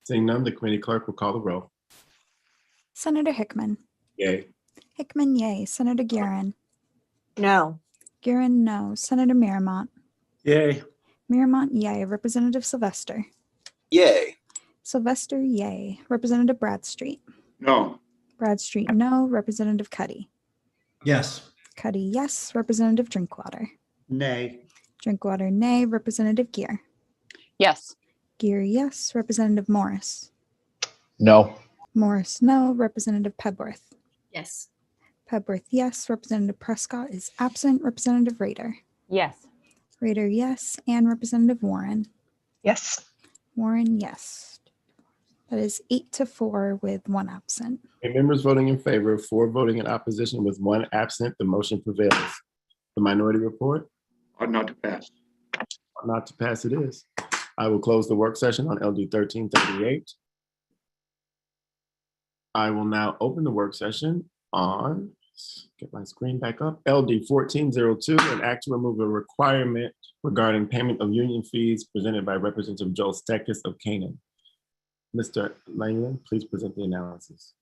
Seeing none, the committee clerk will call the roll. Senator Hickman. Yay. Hickman, yay. Senator Garin. No. Garin, no. Senator Mearmont. Yay. Mearmont, yay. Representative Sylvester. Yay. Sylvester, yay. Representative Bradstreet. No. Bradstreet, no. Representative Cuddy. Yes. Cuddy, yes. Representative Drinkwater. Nay. Drinkwater, nay. Representative Gear. Yes. Gear, yes. Representative Morris. No. Morris, no. Representative Pebworth. Yes. Pebworth, yes. Representative Prescott is absent. Representative Rader. Yes. Rader, yes. And Representative Warren. Yes. Warren, yes. That is 8-4 with 1 absent. Okay, members voting in favor, 4 voting in opposition with 1 absent, the motion prevails. The minority report? Ought not to pass. Ought not to pass it is. I will close the work session on LD 1338. I will now open the work session on, get my screen back up, LD 1402, an act to remove a requirement regarding payment of union fees presented by Representative Joel Stekis of Canaan. Mr. Langland, please present the analysis.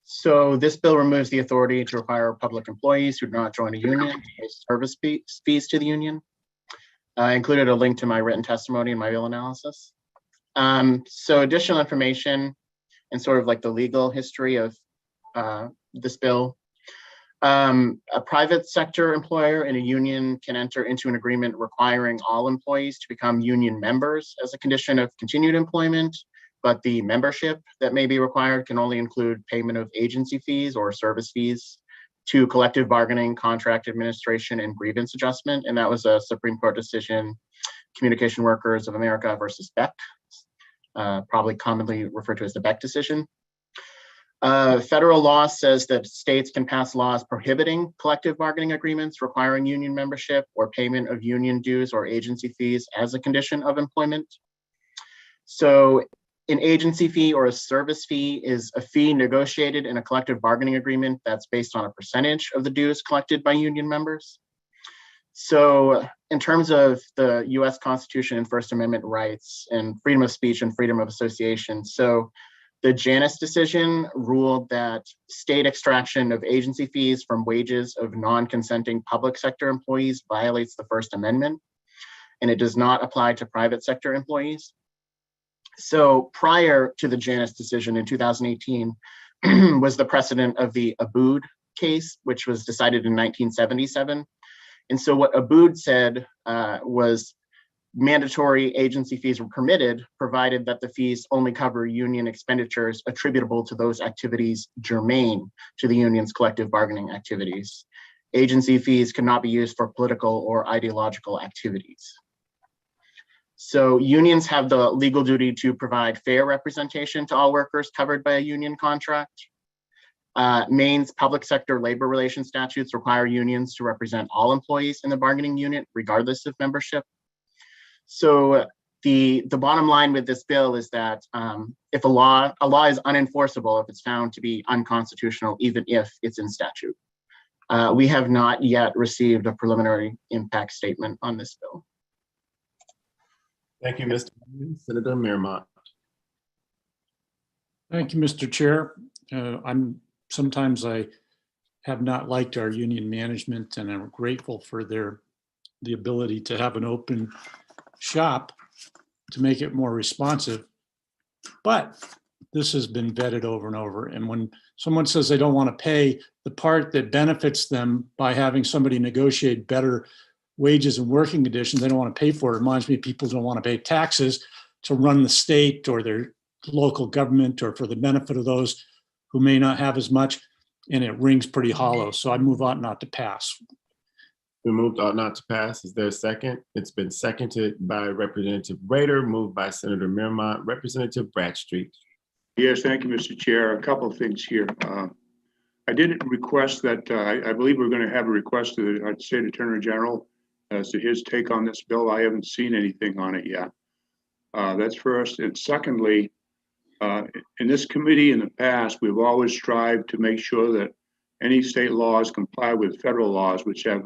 So this bill removes the authority to require public employees who do not join a union to pay service fees to the union. I included a link to my written testimony in my bill analysis. So additional information and sort of like the legal history of this bill. A private sector employer in a union can enter into an agreement requiring all employees to become union members as a condition of continued employment, but the membership that may be required can only include payment of agency fees or service fees to collective bargaining, contract administration, and grievance adjustment. And that was a Supreme Court decision, Communication Workers of America versus Beck, probably commonly referred to as the Beck decision. Federal law says that states can pass laws prohibiting collective bargaining agreements requiring union membership or payment of union dues or agency fees as a condition of employment. So an agency fee or a service fee is a fee negotiated in a collective bargaining agreement that's based on a percentage of the dues collected by union members. So in terms of the US Constitution and First Amendment rights and freedom of speech and freedom of association, so the Janus decision ruled that state extraction of agency fees from wages of non-consenting public sector employees violates the First Amendment, and it does not apply to private sector employees. So prior to the Janus decision in 2018 was the precedent of the Abood case, which was decided in 1977. And so what Abood said was mandatory agency fees were permitted, provided that the fees only cover union expenditures attributable to those activities germane to the union's collective bargaining activities. Agency fees cannot be used for political or ideological activities. So unions have the legal duty to provide fair representation to all workers covered by a union contract. Maine's public sector labor relations statutes require unions to represent all employees in the bargaining unit, regardless of membership. So the bottom line with this bill is that if a law is unenforceable if it's found to be unconstitutional, even if it's in statute. We have not yet received a preliminary impact statement on this bill. Thank you, Mr. Senator Mearmont. Thank you, Mr. Chair. Sometimes I have not liked our union management, and I'm grateful for the ability to have an open shop to make it more responsive. But this has been vetted over and over. And when someone says they don't want to pay, the part that benefits them by having somebody negotiate better wages and working conditions, they don't want to pay for it. It reminds me of people don't want to pay taxes to run the state or their local government or for the benefit of those who may not have as much, and it rings pretty hollow. So I move on not to pass. We moved ought not to pass. Is there a second? It's been seconded by Representative Rader, moved by Senator Mearmont. Representative Bradstreet. Yes, thank you, Mr. Chair. A couple of things here. I did request that, I believe we're going to have a request to the State Attorney General as to his take on this bill. I haven't seen anything on it yet. That's first. And secondly, in this committee in the past, we've always strived to make sure that any state laws comply with federal laws, which have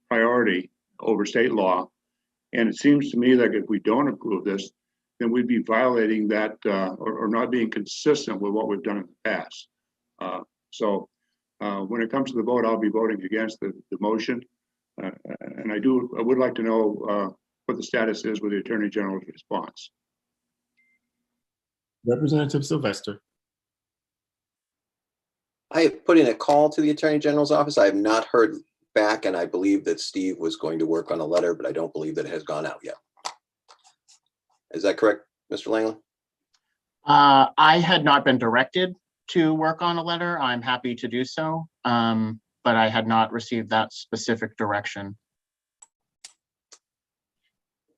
priority over state law. And it seems to me like if we don't approve this, then we'd be violating that or not being consistent with what we've done in the past. So when it comes to the vote, I'll be voting against the motion. And I would like to know what the status is with the Attorney General's response. Representative Sylvester. I have put in a call to the Attorney General's office. I have not heard back, and I believe that Steve was going to work on a letter, but I don't believe that it has gone out yet. Is that correct, Mr. Langley? I had not been directed to work on a letter. I'm happy to do so, but I had not received that specific direction.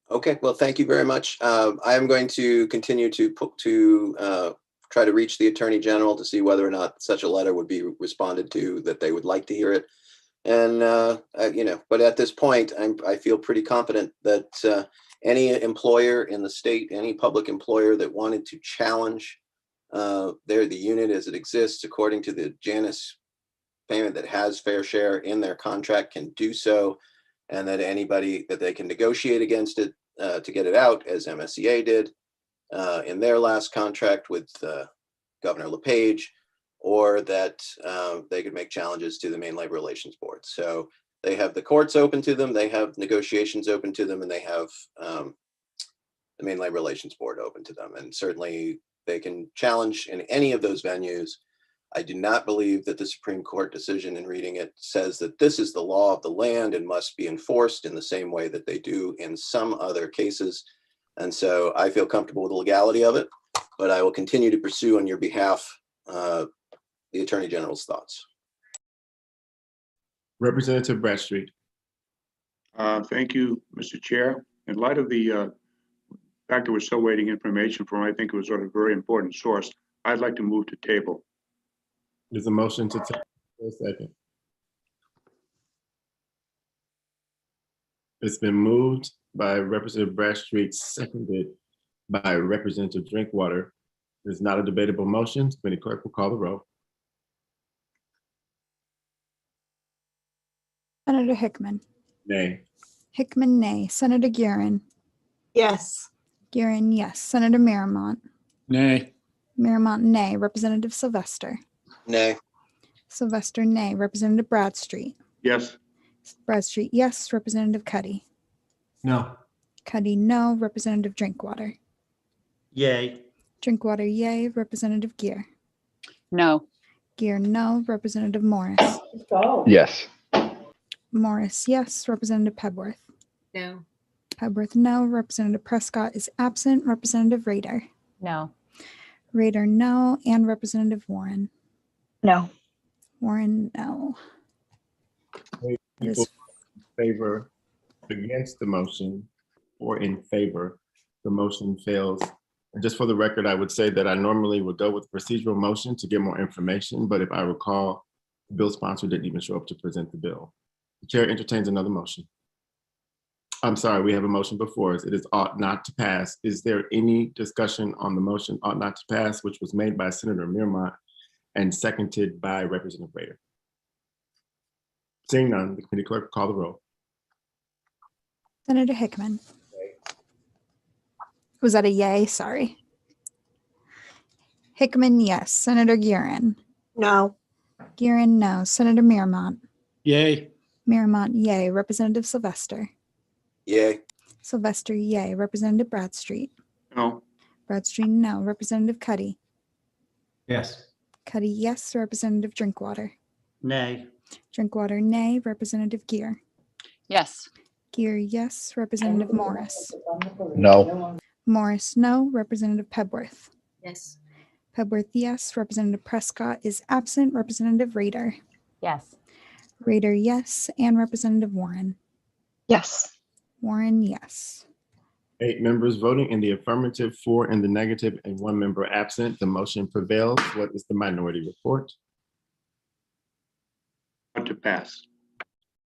Okay, well, thank you very much. I am going to continue to try to reach the Attorney General to see whether or not such a letter would be responded to, that they would like to hear it. And, but at this point, I feel pretty confident that any employer in the state, any public employer that wanted to challenge the unit as it exists according to the Janus payment that has fair share in their contract can do so, and that anybody that they can negotiate against it to get it out, as MSCA did in their last contract with Governor LePage, or that they could make challenges to the Maine Labor Relations Board. So they have the courts open to them, they have negotiations open to them, and they have the Maine Labor Relations Board open to them. And certainly they can challenge in any of those venues. I do not believe that the Supreme Court decision, in reading it, says that this is the law of the land and must be enforced in the same way that they do in some other cases. And so I feel comfortable with the legality of it, but I will continue to pursue on your behalf the Attorney General's thoughts. Representative Bradstreet. Thank you, Mr. Chair. In light of the fact that we're still waiting information from, I think it was sort of a very important source, I'd like to move to table. There's a motion to table for a second. It's been moved by Representative Bradstreet, seconded by Representative Drinkwater. It's not a debatable motion. Committee clerk will call the roll. Senator Hickman. Nay. Hickman, nay. Senator Guerin. Yes. Guerin, yes. Senator Miramont. Nay. Miramont, nay. Representative Sylvester. Nay. Sylvester, nay. Representative Bradstreet. Yes. Bradstreet, yes. Representative Cuddy. No. Cuddy, no. Representative Drinkwater. Yay. Drinkwater, yay. Representative Gear. No. Gear, no. Representative Morris. Yes. Morris, yes. Representative Pebworth. No. Pebworth, no. Representative Prescott is absent. Representative Rader. No. Rader, no. And Representative Warren. No. Warren, no. It People is in favor, against the motion, or in favor, the motion fails. And just for the record, I would say that I normally would go with procedural motion to get more information, but if I recall, the bill sponsor didn't even show up to present the bill. The chair entertains another motion. I'm sorry, we have a motion before us. It is ought not to pass. Is there any discussion on the motion ought not to pass, which was made by Senator Miramont and seconded by Representative Rader? Seeing none, the committee clerk will call the roll. Senator Hickman. Was that a yay? Sorry. Hickman, yes. Senator Guerin. No. Guerin, no. Senator Miramont. Yay. Miramont, yay. Representative Sylvester. Yay. Sylvester, yay. Representative Bradstreet. No. Bradstreet, no. Representative Cuddy. Yes. Cuddy, yes. Representative Drinkwater. Nay. Drinkwater, nay. Representative Gear. Yes. Gear, yes. Representative Morris. No. Morris, no. Representative Pebworth. Yes. Pebworth, yes. Representative Prescott is absent. Representative Rader. Yes. Rader, yes. And Representative Warren. Yes. Warren, yes. 8 members voting in the affirmative, 4 in the negative, and 1 member absent. The motion prevails. What is the minority report? Ought to pass.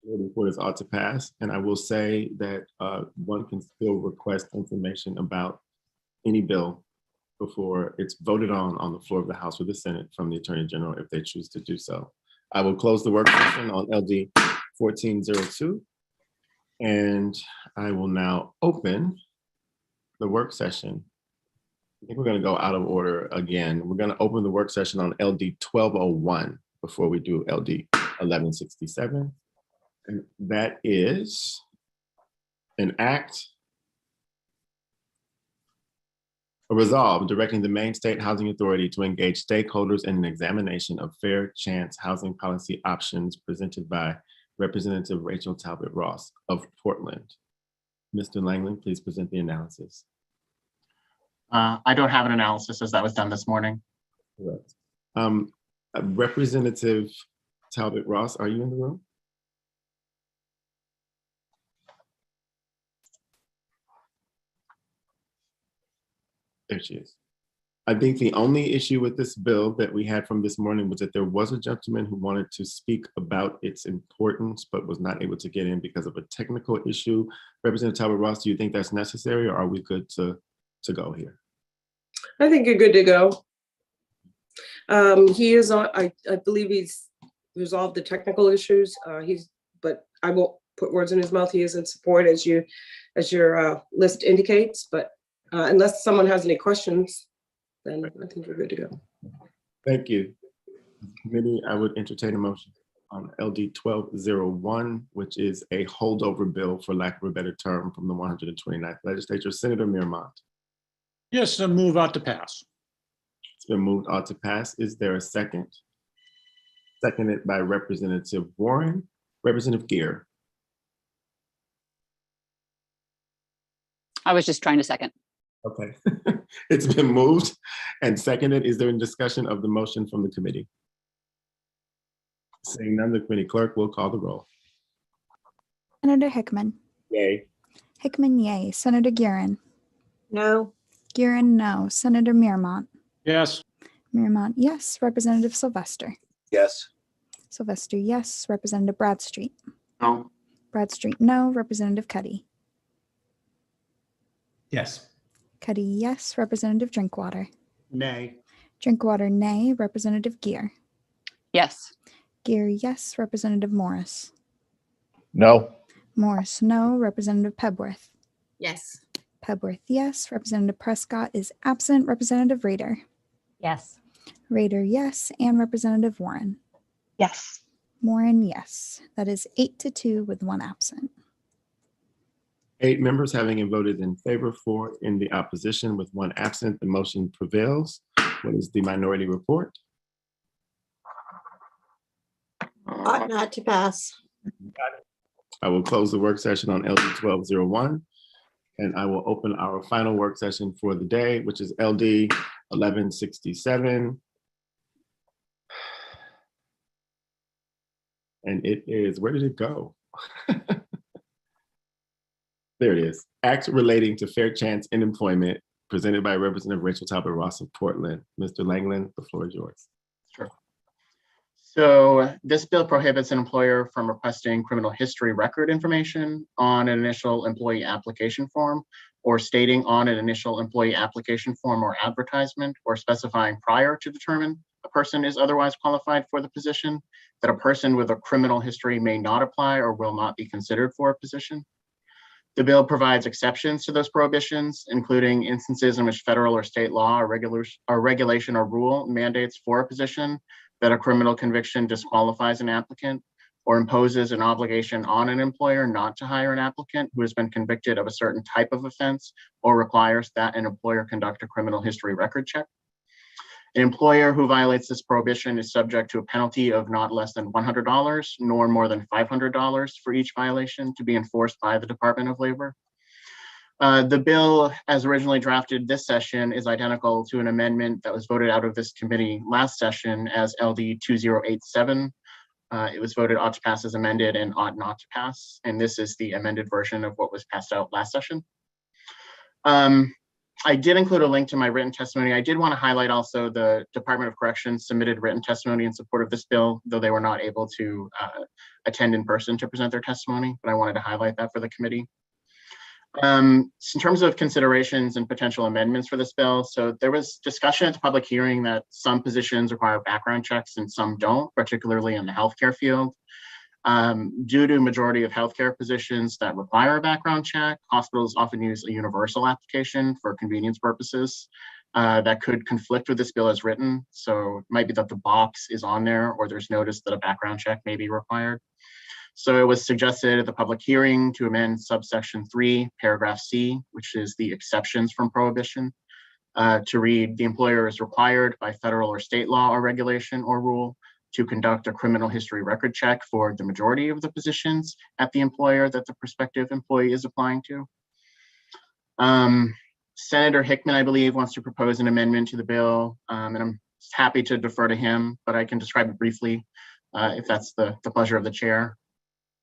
The report is ought to pass, and I will say that one can still request information about any bill before it's voted on the floor of the House or the Senate from the Attorney General if they choose to do so. I will close the work session on LD 1402, and I will now open the work session. I think we're going to go out of order again. We're going to open the work session on LD 1201 before we do LD 1167. And that is an act, a resolve directing the Maine State Housing Authority to engage stakeholders in an examination of fair chance housing policy options presented by Representative Rachel Talbot Ross of Portland. Mr. Langley, please present the analysis. I don't have an analysis as that was done this morning. Correct. Representative Talbot Ross, are you in the room? There she is. I think the only issue with this bill that we had from this morning was that there was a gentleman who wanted to speak about its importance, but was not able to get in because of a technical issue. Representative Talbot Ross, do you think that's necessary, or are we good to go here? I think you're good to go. He is on, I believe he's resolved the technical issues. But I won't put words in his mouth. He is in support as your list indicates, but unless someone has any questions, then I think we're good to go. Thank you. Committee, I would entertain a motion on LD 1201, which is a holdover bill, for lack of a better term, from the 129th legislature. Senator Miramont. Yes, a move out to pass. It's been moved ought to pass. Is there a second? Seconded by Representative Warren. Representative Gear. I was just trying to second. Okay. It's been moved and seconded. Is there any discussion of the motion from the committee? Seeing none, the committee clerk will call the roll. Senator Hickman. Yay. Hickman, yay. Senator Guerin. No. Guerin, no. Senator Miramont. Yes. Miramont, yes. Representative Sylvester. Yes. Sylvester, yes. Representative Bradstreet. No. Bradstreet, no. Representative Cuddy. Yes. Cuddy, yes. Representative Drinkwater. Nay. Drinkwater, nay. Representative Gear. Yes. Gear, yes. Representative Morris. No. Morris, no. Representative Pebworth. Yes. Pebworth, yes. Representative Prescott is absent. Representative Rader. Yes. Rader, yes. And Representative Warren. Yes. Warren, yes. That is 8-2 with 1 absent. 8 members having voted in favor, 4 in the opposition with 1 absent, the motion prevails. What is the minority report? Ought not to pass. I will close the work session on LD 1201, and I will open our final work session for the day, which is LD 1167. And it is, where did it go? There it is. Act relating to fair chance in employment, presented by Representative Rachel Talbot Ross of Portland. Mr. Langland, the floor is yours. Sure. So this bill prohibits an employer from requesting criminal history record information on an initial employee application form, or stating on an initial employee application form or advertisement, or specifying prior to determine a person is otherwise qualified for the position, that a person with a criminal history may not apply or will not be considered for a position. The bill provides exceptions to those prohibitions, including instances in which federal or state law or regulation or rule mandates for a position that a criminal conviction disqualifies an applicant, or imposes an obligation on an employer not to hire an applicant who has been convicted of a certain type of offense, or requires that an employer conduct a criminal history record check. An employer who violates this prohibition is subject to a penalty of not less than $100 nor more than $500 for each violation, to be enforced by the Department of Labor. The bill, as originally drafted this session, is identical to an amendment that was voted out of this committee last session as LD 2087. It was voted ought to pass as amended and ought not to pass. And this is the amended version of what was passed out last session. I did include a link to my written testimony. I did want to highlight also the Department of Corrections submitted written testimony in support of this bill, though they were not able to attend in person to present their testimony, but I wanted to highlight that for the committee. In terms of considerations and potential amendments for this bill, so there was discussion at the public hearing that some positions require background checks and some don't, particularly in the healthcare field. Due to majority of healthcare positions that require a background check, hospitals often use a universal application for convenience purposes that could conflict with this bill as written. So it might be that the box is on there or there's notice that a background check may be required. So it was suggested at the public hearing to amend subsection 3, paragraph C, which is the exceptions from prohibition, to read, the employer is required by federal or state law or regulation or rule to conduct a criminal history record check for the majority of the positions at the employer that the prospective employee is applying to. Senator Hickman, I believe, wants to propose an amendment to the bill, and I'm happy to defer to him, but I can describe it briefly if that's the pleasure of the chair.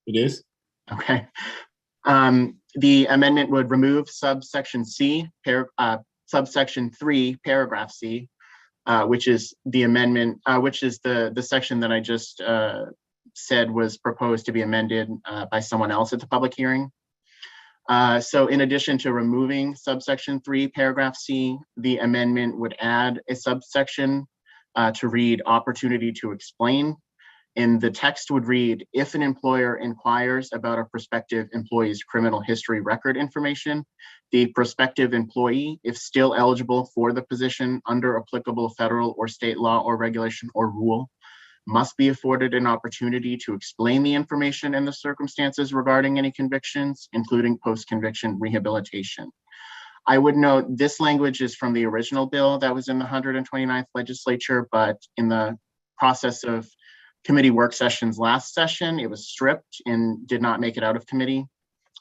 It is. Okay. The amendment would remove subsection C, subsection 3, paragraph C, which is the amendment, which is the section that I just said was proposed to be amended by someone else at the public hearing. So in addition to removing subsection 3, paragraph C, the amendment would add a subsection to read opportunity to explain. And the text would read, if an employer inquires about a prospective employee's criminal history record information, the prospective employee, if still eligible for the position under applicable federal or state law or regulation or rule, must be afforded an opportunity to explain the information and the circumstances regarding any convictions, including post-conviction rehabilitation. I would note this language is from the original bill that was in the 129th legislature, but in the process of committee work sessions last session, it was stripped and did not make it out of committee.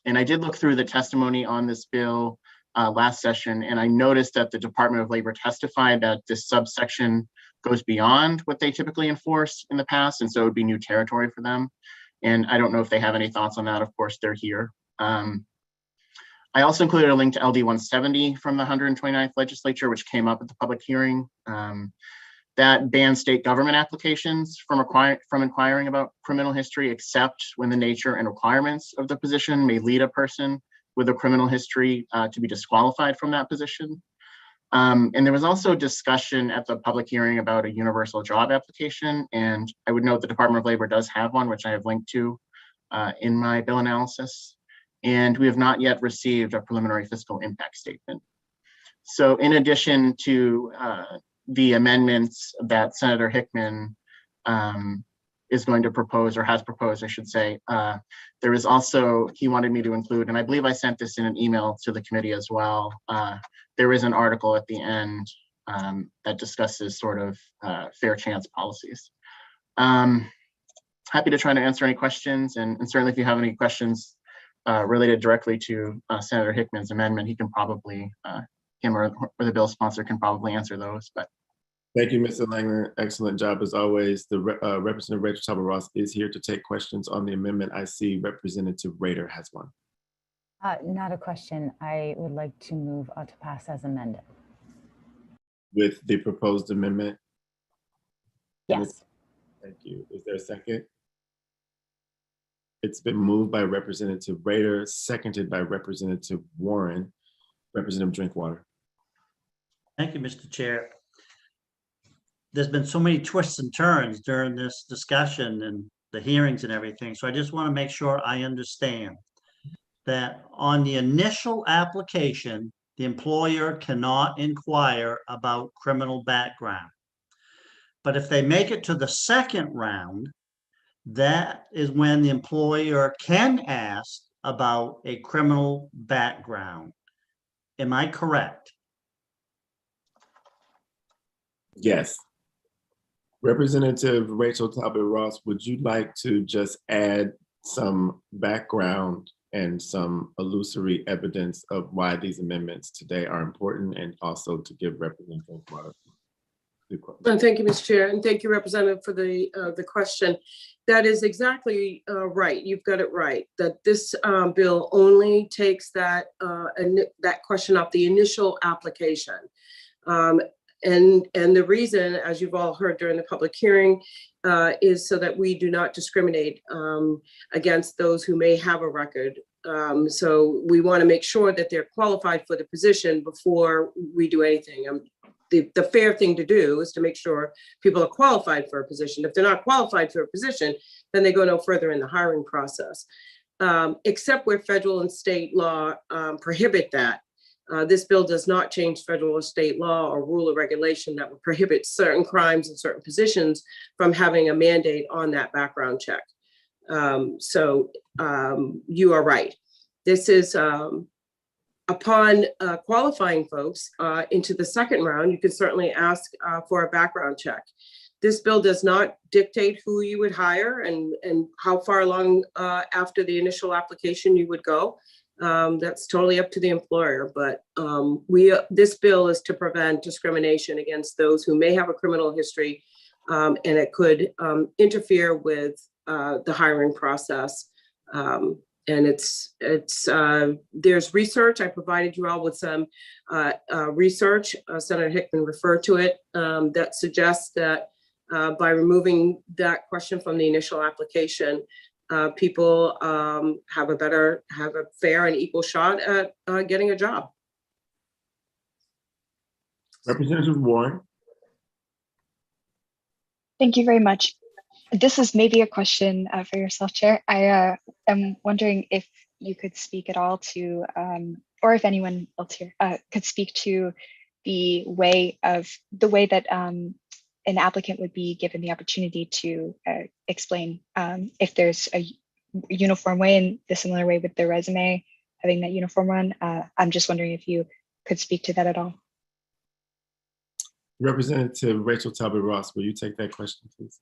And I did look through the testimony on this bill last session, and I noticed that the Department of Labor testified that this subsection goes beyond what they typically enforce in the past, and so it would be new territory for them. And I don't know if they have any thoughts on that. Of course, they're here. I also included a link to LD 170 from the 129th legislature, which came up at the public hearing. that bans state government applications from inquiring about criminal history, except when the nature and requirements of the position may lead a person with a criminal history to be disqualified from that position. And there was also discussion at the public hearing about a universal job application. And I would note the Department of Labor does have one, which I have linked to in my bill analysis. And we have not yet received a preliminary fiscal impact statement. So in addition to the amendments that Senator Hickman is going to propose, or has proposed, I should say, there is also, he wanted me to include, and I believe I sent this in an email to the committee as well, there is an article at the end that discusses sort of fair chance policies. Happy to try to answer any questions, and certainly if you have any questions related directly to Senator Hickman's amendment, he can probably, him or the bill sponsor can probably answer those. But thank you, Mr. Langler. Excellent job as always. The Representative Rachel Talbot-Ross is here to take questions on the amendment. I see Representative Rader has one. Not a question. I would like to move to pass as amended. With the proposed amendment? Yes. Thank you. Is there a second? It's been moved by Representative Rader, seconded by Representative Warren. Representative Drinkwater. Thank you, Mr. Chair. There's been so many twists and turns during this discussion and the hearings and everything. So I just want to make sure I understand that on the initial application, the employer cannot inquire about criminal background. But if they make it to the second round, that is when the employer can ask about a criminal background. Am I correct? Yes. Representative Rachel Talbot-Ross, would you like to just add some background and some illusory evidence of why these amendments today are important, and also to give Representative Drinkwater the question? Thank you, Mr. Chair, and thank you, Representative, for the question. That is exactly right. You've got it right, that this bill only takes that question off the initial application. And the reason, as you've all heard during the public hearing, is so that we do not discriminate against those who may have a record. So we want to make sure that they're qualified for the position before we do anything. The fair thing to do is to make sure people are qualified for a position. If they're not qualified for a position, then they go no further in the hiring process. Except where federal and state law prohibit that. This bill does not change federal or state law or rule or regulation that would prohibit certain crimes and certain positions from having a mandate on that background check. So you are right. This is upon qualifying folks into the second round, you can certainly ask for a background check. This bill does not dictate who you would hire and how far along after the initial application you would go. That's totally up to the employer, but this bill is to prevent discrimination against those who may have a criminal history, and it could interfere with the hiring process. And there's research. I provided you all with some research. Senator Hickman referred to it, that suggests that by removing that question from the initial application, people have a fair and equal shot at getting a job. Representative Warren. Thank you very much. This is maybe a question for yourself, Chair. I am wondering if you could speak at all to, or if anyone else here could speak to the way that an applicant would be given the opportunity to explain if there's a uniform way and the similar way with their resume, having that uniform one. I'm just wondering if you could speak to that at all. Representative Rachel Talbot-Ross, will you take that question, please?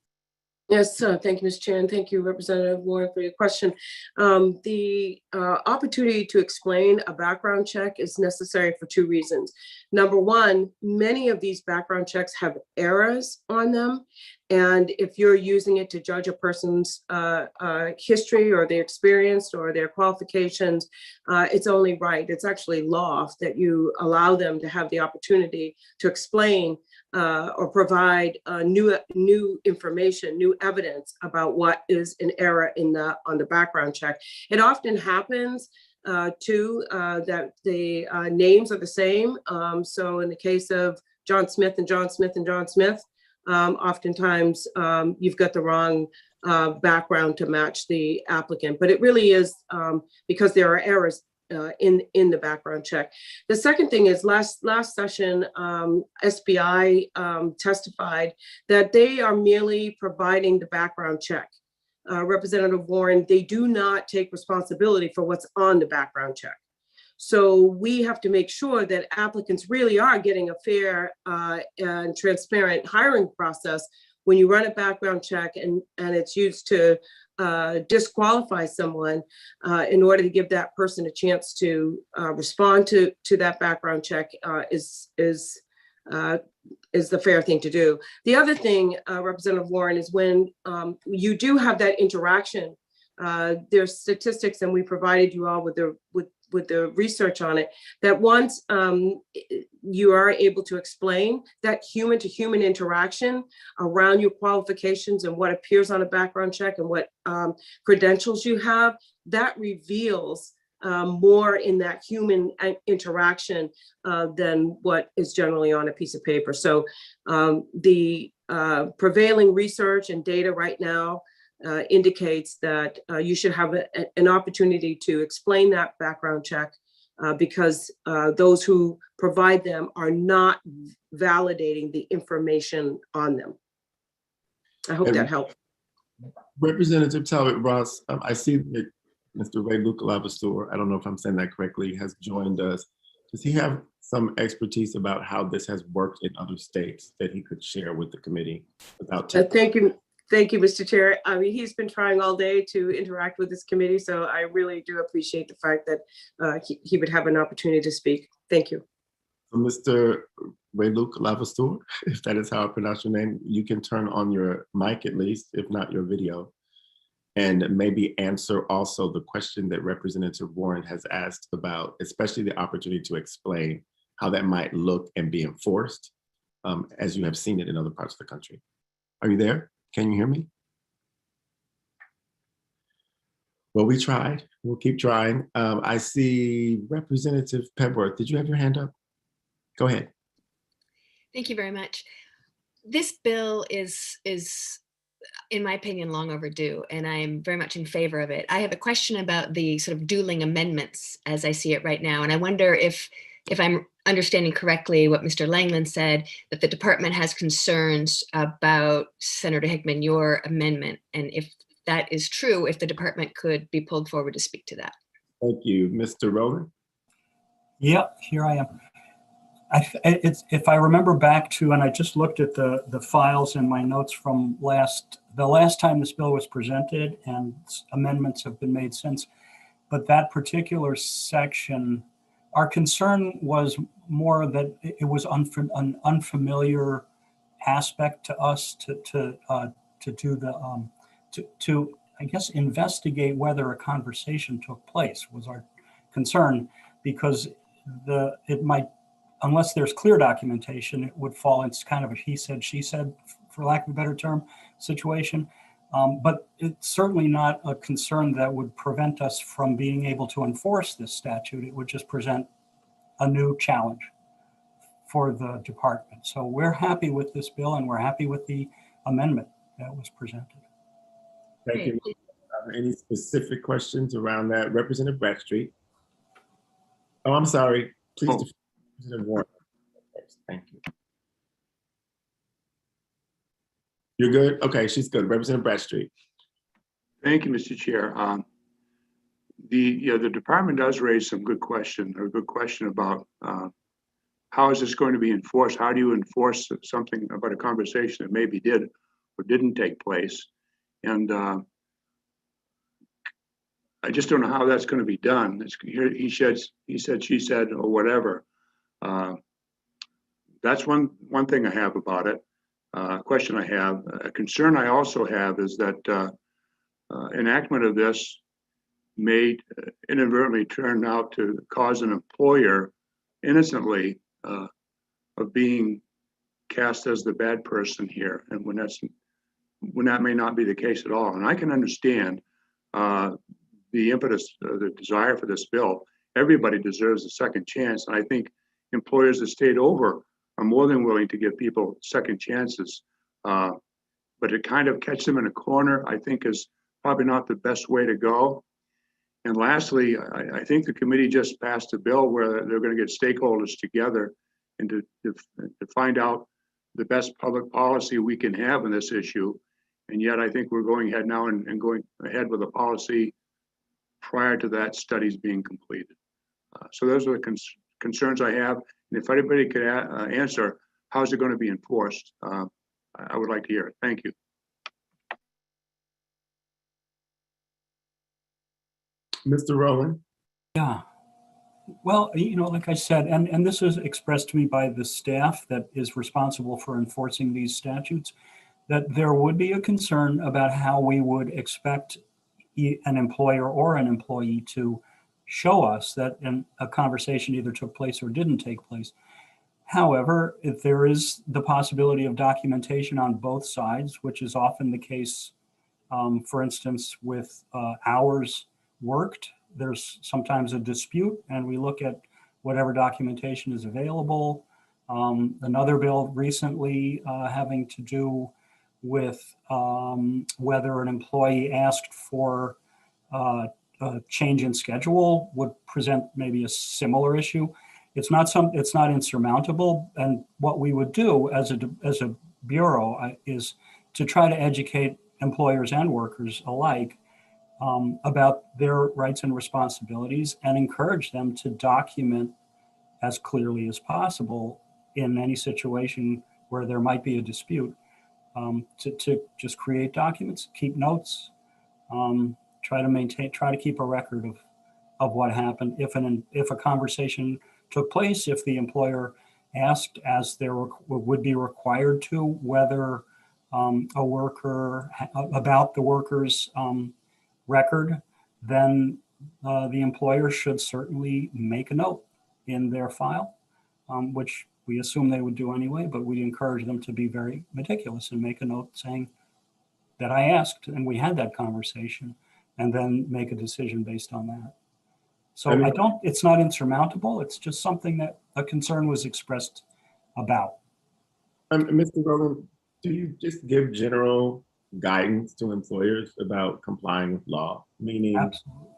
Yes, thank you, Mr. Chair, and thank you, Representative Warren, for your question. The opportunity to explain a background check is necessary for two reasons. Number one, many of these background checks have errors on them, And if you're using it to judge a person's history or their experience or their qualifications, it's only right. It's actually law that you allow them to have the opportunity to explain or provide new information, new evidence about what is an error on the background check. It often happens too that the names are the same. So in the case of John Smith and John Smith and John Smith, oftentimes you've got the wrong background to match the applicant, but it really is because there are errors in the background check. The second thing is last session, SBI testified that they are merely providing the background check. Representative Warren, they do not take responsibility for what's on the background check. So we have to make sure that applicants really are getting a fair and transparent hiring process when you run a background check and it's used to disqualify someone in order to give that person a chance to respond to that background check is the fair thing to do. The other thing, Representative Warren, is when you do have that interaction, there's statistics, and we provided you all with the research on it, that once you are able to explain that human to human interaction around your qualifications and what appears on a background check and what credentials you have, that reveals more in that human interaction than what is generally on a piece of paper. So the prevailing research and data right now indicates that you should have an opportunity to explain that background check because those who provide them are not validating the information on them. I hope that helped. Representative Talbot Ross, I see that Mr. Ray Luca Lavastor, I don't know if I'm saying that correctly, has joined us. Does he have some expertise about how this has worked in other states that he could share with the committee? Thank you, Mr. Chair. I mean, he's been trying all day to interact with this committee, so I really do appreciate the fact that he would have an opportunity to speak. Thank you. Mr. Ray Luca Lavastor, if that is how I pronounce your name, you can turn on your mic at least, if not your video, and maybe answer also the question that Representative Warren has asked about, especially the opportunity to explain how that might look and be enforced as you have seen it in other parts of the country. Are you there? Can you hear me? Well, we tried. We'll keep trying. I see Representative Pepworth. Did you have your hand up? Go ahead. Thank you very much. This bill is, in my opinion, long overdue, and I'm very much in favor of it. I have a question about the sort of dueling amendments as I see it right now, and I wonder if I'm understanding correctly what Mr. Langland said, that the department has concerns about Senator Hickman, your amendment, and if that is true, if the department could be pulled forward to speak to that. Thank you. Mr. Rowland? Yep, here I am. If I remember back to, and I just looked at the files in my notes from the last time this bill was presented, and amendments have been made since, but that particular section, our concern was more that it was an unfamiliar aspect to us to do the to I guess investigate whether a conversation took place was our concern, because it might, unless there's clear documentation, it would fall into kind of a he said, she said, for lack of a better term, situation. But it's certainly not a concern that would prevent us from being able to enforce this statute. It would just present a new challenge for the department. So we're happy with this bill, and we're happy with the amendment that was presented. Thank you. Are there any specific questions around that? Representative Bradstreet. Oh, I'm sorry. Please, Representative Warren. Thank you. You're good? Okay, she's good. Representative Bradstreet. Thank you, Mr. Chair. The department does raise some good question about how is this going to be enforced? How do you enforce something about a conversation that maybe did or didn't take place? And I just don't know how that's going to be done. He said, she said, or whatever. That's one thing I have about it. question I have. A concern I also have is that enactment of this may inadvertently turn out to cause an employer innocently of being cast as the bad person here, and when that may not be the case at all. And I can understand the impetus, the desire for this bill. Everybody deserves a second chance, and I think employers that stayed over are more than willing to give people second chances. But to kind of catch them in a corner, I think is probably not the best way to go. And lastly, I think the committee just passed a bill where they're going to get stakeholders together and to find out the best public policy we can have on this issue. And yet I think we're going ahead now and going ahead with a policy prior to that studies being completed. So those are the concerns I have. And if anybody could answer, how's it going to be enforced? I would like to hear it. Thank you. Mr. Rowland. Yeah. Well, like I said, and this is expressed to me by the staff that is responsible for enforcing these statutes, that there would be a concern about how we would expect an employer or an employee to show us that a conversation either took place or didn't take place. However, if there is the possibility of documentation on both sides, which is often the case, for instance, with hours worked, there's sometimes a dispute, and we look at whatever documentation is available. Another bill recently having to do with whether an employee asked for a change in schedule would present maybe a similar issue. It's not insurmountable, and what we would do as a bureau is to try to educate employers and workers alike about their rights and responsibilities and encourage them to document as clearly as possible in any situation where there might be a dispute, to just create documents, keep notes, try to keep a record of what happened. If a conversation took place, if the employer asked, as there would be required to, whether a worker, about the worker's record, then the employer should certainly make a note in their file, which we assume they would do anyway, but we encourage them to be very meticulous and make a note saying that I asked and we had that conversation, and then make a decision based on that. So it's not insurmountable. It's just something that a concern was expressed about. Mr. Rowland, do you just give general guidance to employers about complying with law? Meaning,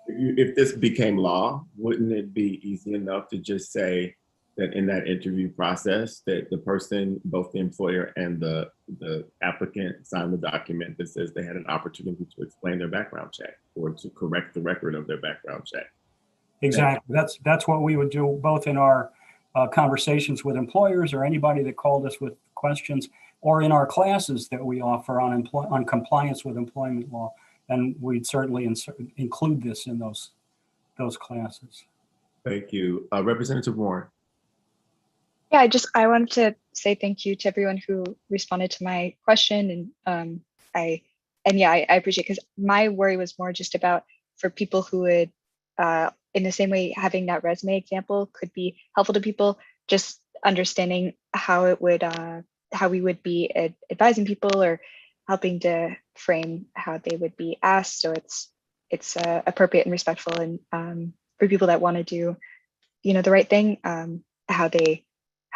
if this became law, wouldn't it be easy enough to just say that in that interview process that the person, both the employer and the applicant, signed the document that says they had an opportunity to explain their background check or to correct the record of their background check? Exactly. That's what we would do both in our conversations with employers or anybody that called us with questions, or in our classes that we offer on compliance with employment law. And we'd certainly include this in those classes. Thank you. Representative Warren. Yeah, I wanted to say thank you to everyone who responded to my question, and I appreciate, because my worry was more just about for people who would, in the same way, having that resume example could be helpful to people, just understanding how it would, how we would be advising people or helping to frame how they would be asked, so it's appropriate and respectful, and for people that want to do, the right thing,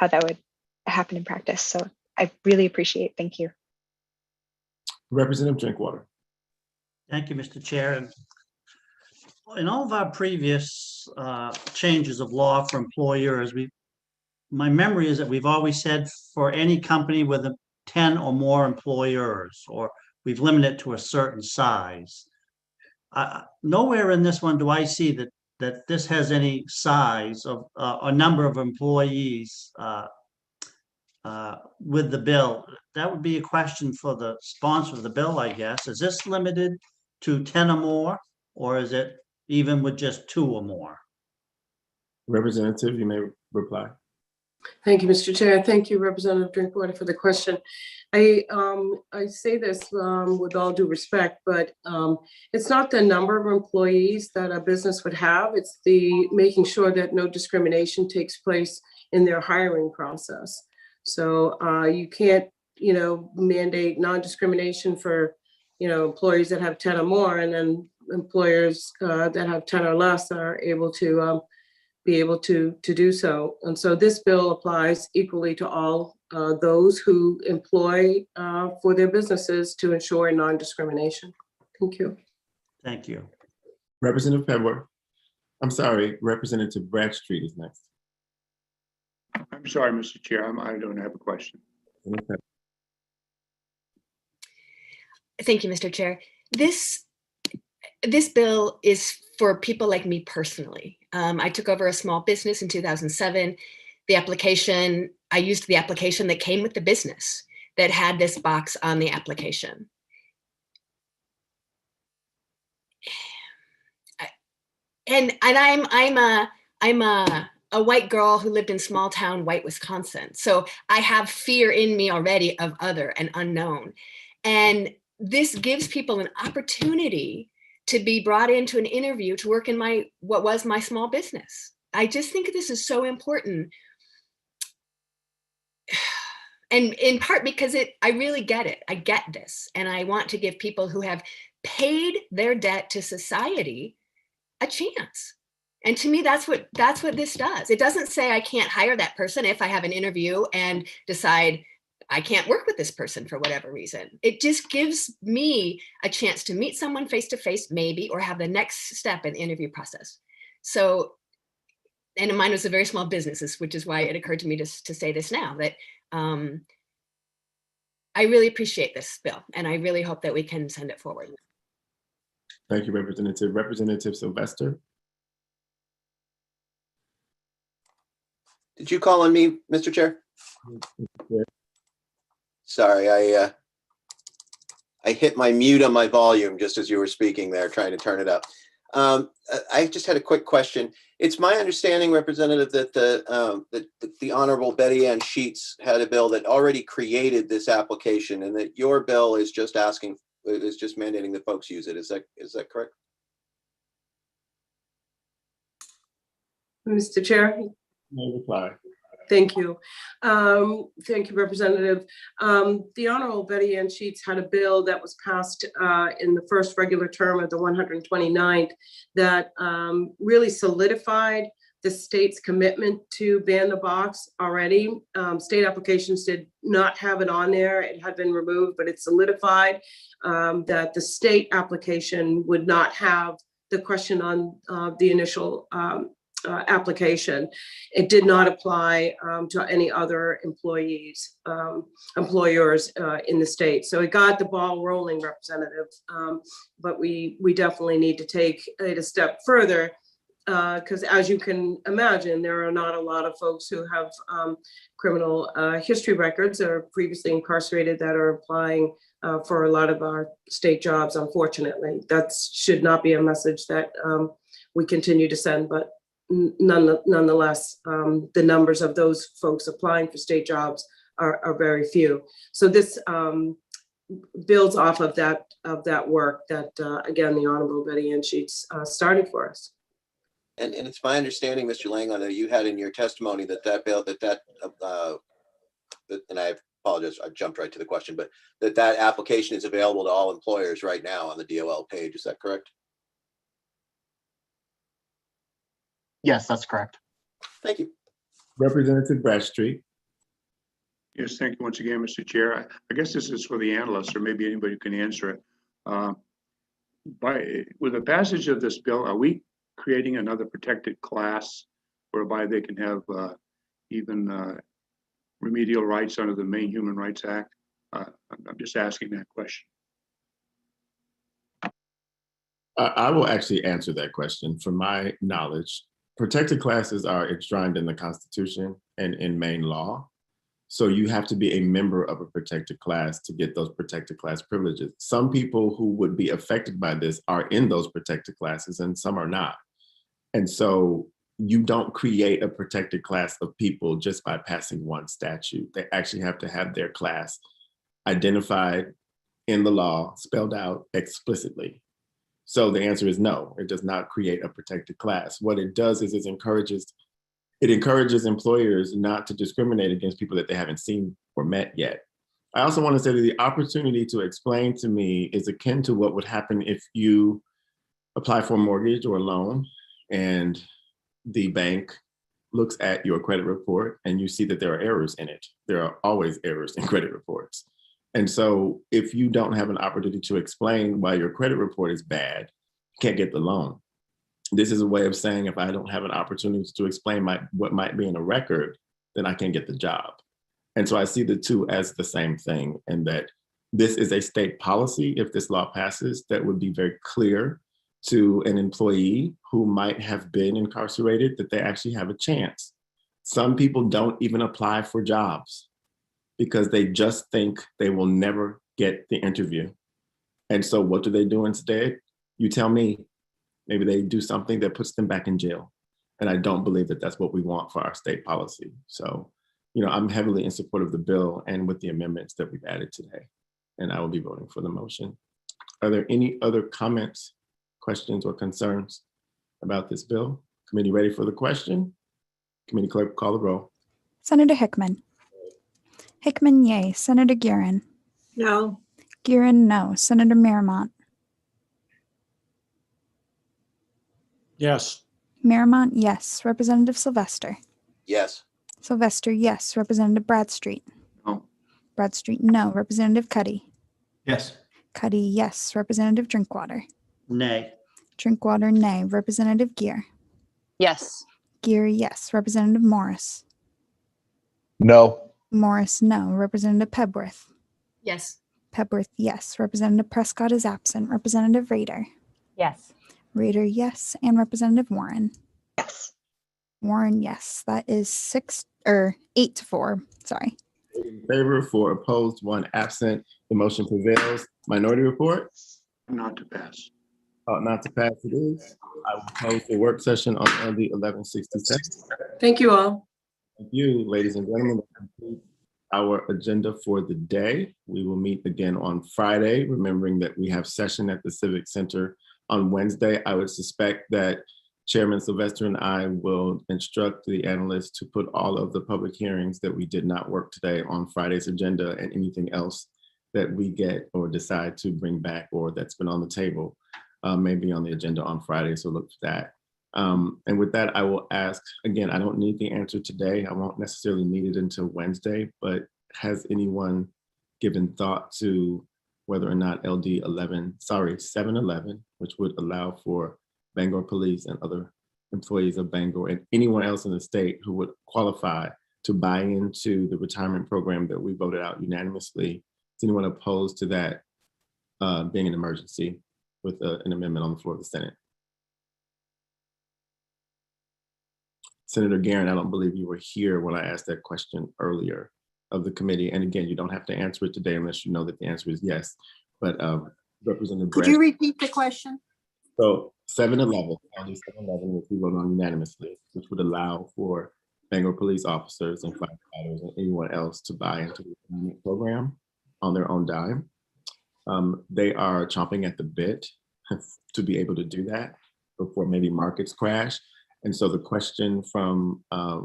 how that would happen in practice. So I really appreciate. Thank you. Representative Drinkwater. Thank you, Mr. Chair. And in all of our previous changes of law for employers, my memory is that we've always said for any company with 10 or more employers, or we've limited it to a certain size. Nowhere in this one do I see that this has any size of a number of employees with the bill. That would be a question for the sponsor of the bill, I guess. Is this limited to 10 or more, or is it even with just 2 or more? Representative, you may reply. Thank you, Mr. Chair. Thank you, Representative Drinkwater, for the question. I say this with all due respect, but it's not the number of employees that a business would have. It's the making sure that no discrimination takes place in their hiring process. So you can't, mandate non-discrimination for, employees that have 10 or more, and then employers that have 10 or less are able to be able to do so. And so this bill applies equally to all those who employ for their businesses to ensure non-discrimination. Thank you. Thank you. Representative Pepper. I'm sorry, Representative Bradstreet is next. I'm sorry, Mr. Chair, I don't have a question. Thank you, Mr. Chair. This bill is for people like me personally. I took over a small business in 2007. I used the application that came with the business that had this box on the application. And I'm a white girl who lived in small town white Wisconsin. So I have fear in me already of other and unknown. And this gives people an opportunity to be brought into an interview to work in what was my small business. I just think this is so important. And in part because I really get it. I get this. And I want to give people who have paid their debt to society a chance. And to me, that's what this does. It doesn't say I can't hire that person if I have an interview and decide I can't work with this person for whatever reason. It just gives me a chance to meet someone face to face, maybe, or have the next step in the interview process. So, and mine was a very small business, which is why it occurred to me to say this now, that I really appreciate this bill, and I really hope that we can send it forward. Thank you, Representative. Representative Sylvester. Did you call on me, Mr. Chair? Sorry, I hit my mute on my volume just as you were speaking there, trying to turn it up. I just had a quick question. It's my understanding, Representative, that the Honorable Betty Ann Sheets had a bill that already created this application, and that your bill is just mandating that folks use it. Is that correct? Mr. Chair? No reply. Thank you. Thank you, Representative. The Honorable Betty Ann Sheets had a bill that was passed in the first regular term of the 129th that really solidified the state's commitment to ban the box already. State applications did not have it on there. It had been removed, but it solidified that the state application would not have the question on the initial application. It did not apply to any other employers in the state. So it got the ball rolling, Representative. But we definitely need to take it a step further, because as you can imagine, there are not a lot of folks who have criminal history records or previously incarcerated that are applying for a lot of our state jobs, unfortunately. That should not be a message that we continue to send, but nonetheless, the numbers of those folks applying for state jobs are very few. So this builds off of that work that, again, the Honorable Betty Ann Sheets started for us. And it's my understanding, Mr. Langley, that you had in your testimony that bill, and I apologize, I jumped right to the question, but that application is available to all employers right now on the DOL page. Is that correct? Yes, that's correct. Thank you. Representative Bradstreet. Yes, thank you once again, Mr. Chair. I guess this is for the analysts, or maybe anybody who can answer it. With the passage of this bill, are we creating another protected class whereby they can have even remedial rights under the Maine Human Rights Act? I'm just asking that question. I will actually answer that question. From my knowledge, protected classes are enshrined in the Constitution and in Maine law. So you have to be a member of a protected class to get those protected class privileges. Some people who would be affected by this are in those protected classes and some are not. And so you don't create a protected class of people just by passing one statute. They actually have to have their class identified in the law, spelled out explicitly. So the answer is no, it does not create a protected class. What it does is it encourages employers not to discriminate against people that they haven't seen or met yet. I also want to say that the opportunity to explain to me is akin to what would happen if you apply for a mortgage or a loan and the bank looks at your credit report and you see that there are errors in it. There are always errors in credit reports. And so if you don't have an opportunity to explain why your credit report is bad, you can't get the loan. This is a way of saying if I don't have an opportunity to explain what might be in a record, then I can't get the job. And so I see the two as the same thing, and that this is a state policy, if this law passes, that would be very clear to an employee who might have been incarcerated that they actually have a chance. Some people don't even apply for jobs because they just think they will never get the interview. And so what do they do instead? You tell me. Maybe they do something that puts them back in jail. And I don't believe that that's what we want for our state policy. So, I'm heavily in support of the bill and with the amendments that we've added today. And I will be voting for the motion. Are there any other comments, questions, or concerns about this bill? Committee ready for the question? Committee clerk, call the roll. Senator Hickman. Hickman, yay. Senator Guerin. No. Guerin, no. Senator Marymount. Yes. Marymount, yes. Representative Sylvester. Yes. Sylvester, yes. Representative Bradstreet. No. Bradstreet, no. Representative Cuddy. Yes. Cuddy, yes. Representative Drinkwater. Nay. Drinkwater, nay. Representative Gear. Yes. Gear, yes. Representative Morris. No. Morris, no. Representative Pebworth. Yes. Pebworth, yes. Representative Prescott is absent. Representative Rader. Yes. Rader, yes. And Representative Warren. Yes. Warren, yes. That is 8 to 4. Sorry. In favor, 4 opposed, 1 absent. The motion prevails. Minority report? Not to pass. Not to pass it is. I will close the work session on LD 1167. Thank you all. Thank you, ladies and gentlemen. That concludes our agenda for the day. We will meet again on Friday, remembering that we have session at the Civic Center on Wednesday. I would suspect that Chairman Sylvester and I will instruct the analysts to put all of the public hearings that we did not work today on Friday's agenda, and anything else that we get or decide to bring back or that's been on the table may be on the agenda on Friday, so look for that. And with that, I will ask, again, I don't need the answer today. I won't necessarily need it until Wednesday, but has anyone given thought to whether or not LD 711, which would allow for Bangor Police and other employees of Bangor and anyone else in the state who would qualify to buy into the retirement program that we voted out unanimously, is anyone opposed to that being an emergency with an amendment on the floor of the Senate? Senator Guerin, I don't believe you were here when I asked that question earlier of the committee. And again, you don't have to answer it today unless you know that the answer is yes. But Representative Could you repeat the question? So 711, LD 711, which we voted on unanimously, which would allow for Bangor police officers and firefighters and anyone else to buy into the retirement program on their own dime. They are chomping at the bit to be able to do that before maybe markets crash. And so the question from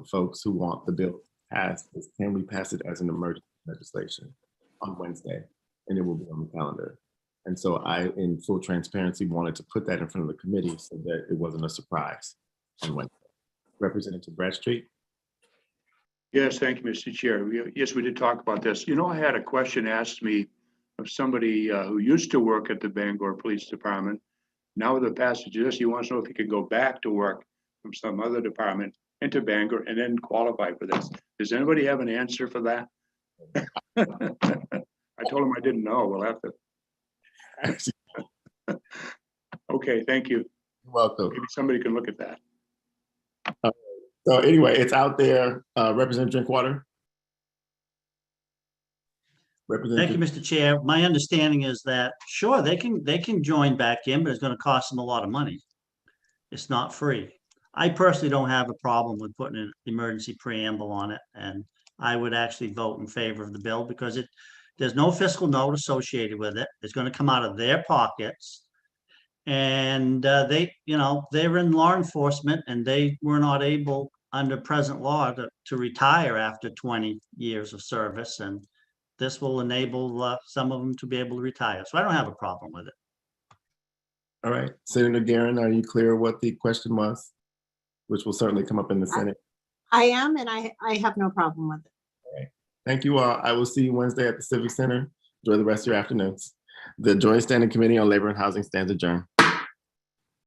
folks who want the bill passed is, can we pass it as an emergency legislation on Wednesday? And it will be on the calendar. And so I, in full transparency, wanted to put that in front of the committee so that it wasn't a surprise on Wednesday. Representative Bradstreet. Yes, thank you, Mr. Chair. Yes, we did talk about this. I had a question asked me of somebody who used to work at the Bangor Police Department. Now with the passage of this, he wants to know if he could go back to work from some other department into Bangor and then qualify for this. Does anybody have an answer for that? I told him I didn't know. We'll have to. Okay, thank you. You're welcome. Maybe somebody can look at that. So anyway, it's out there. Representative Drinkwater. Thank you, Mr. Chair. My understanding is that, sure, they can join back in, but it's going to cost them a lot of money. It's not free. I personally don't have a problem with putting an emergency preamble on it, and I would actually vote in favor of the bill because there's no fiscal note associated with it. It's going to come out of their pockets. And they're in law enforcement and they were not able under present law to retire after 20 years of service. And this will enable some of them to be able to retire. So I don't have a problem with it. All right, Senator Garin, are you clear what the question was? Which will certainly come up in the Senate. I am, and I have no problem with it. All right. Thank you all. I will see you Wednesday at the Civic Center. Enjoy the rest of your afternoons. The Joint Standing Committee on Labor and Housing stands adjourned.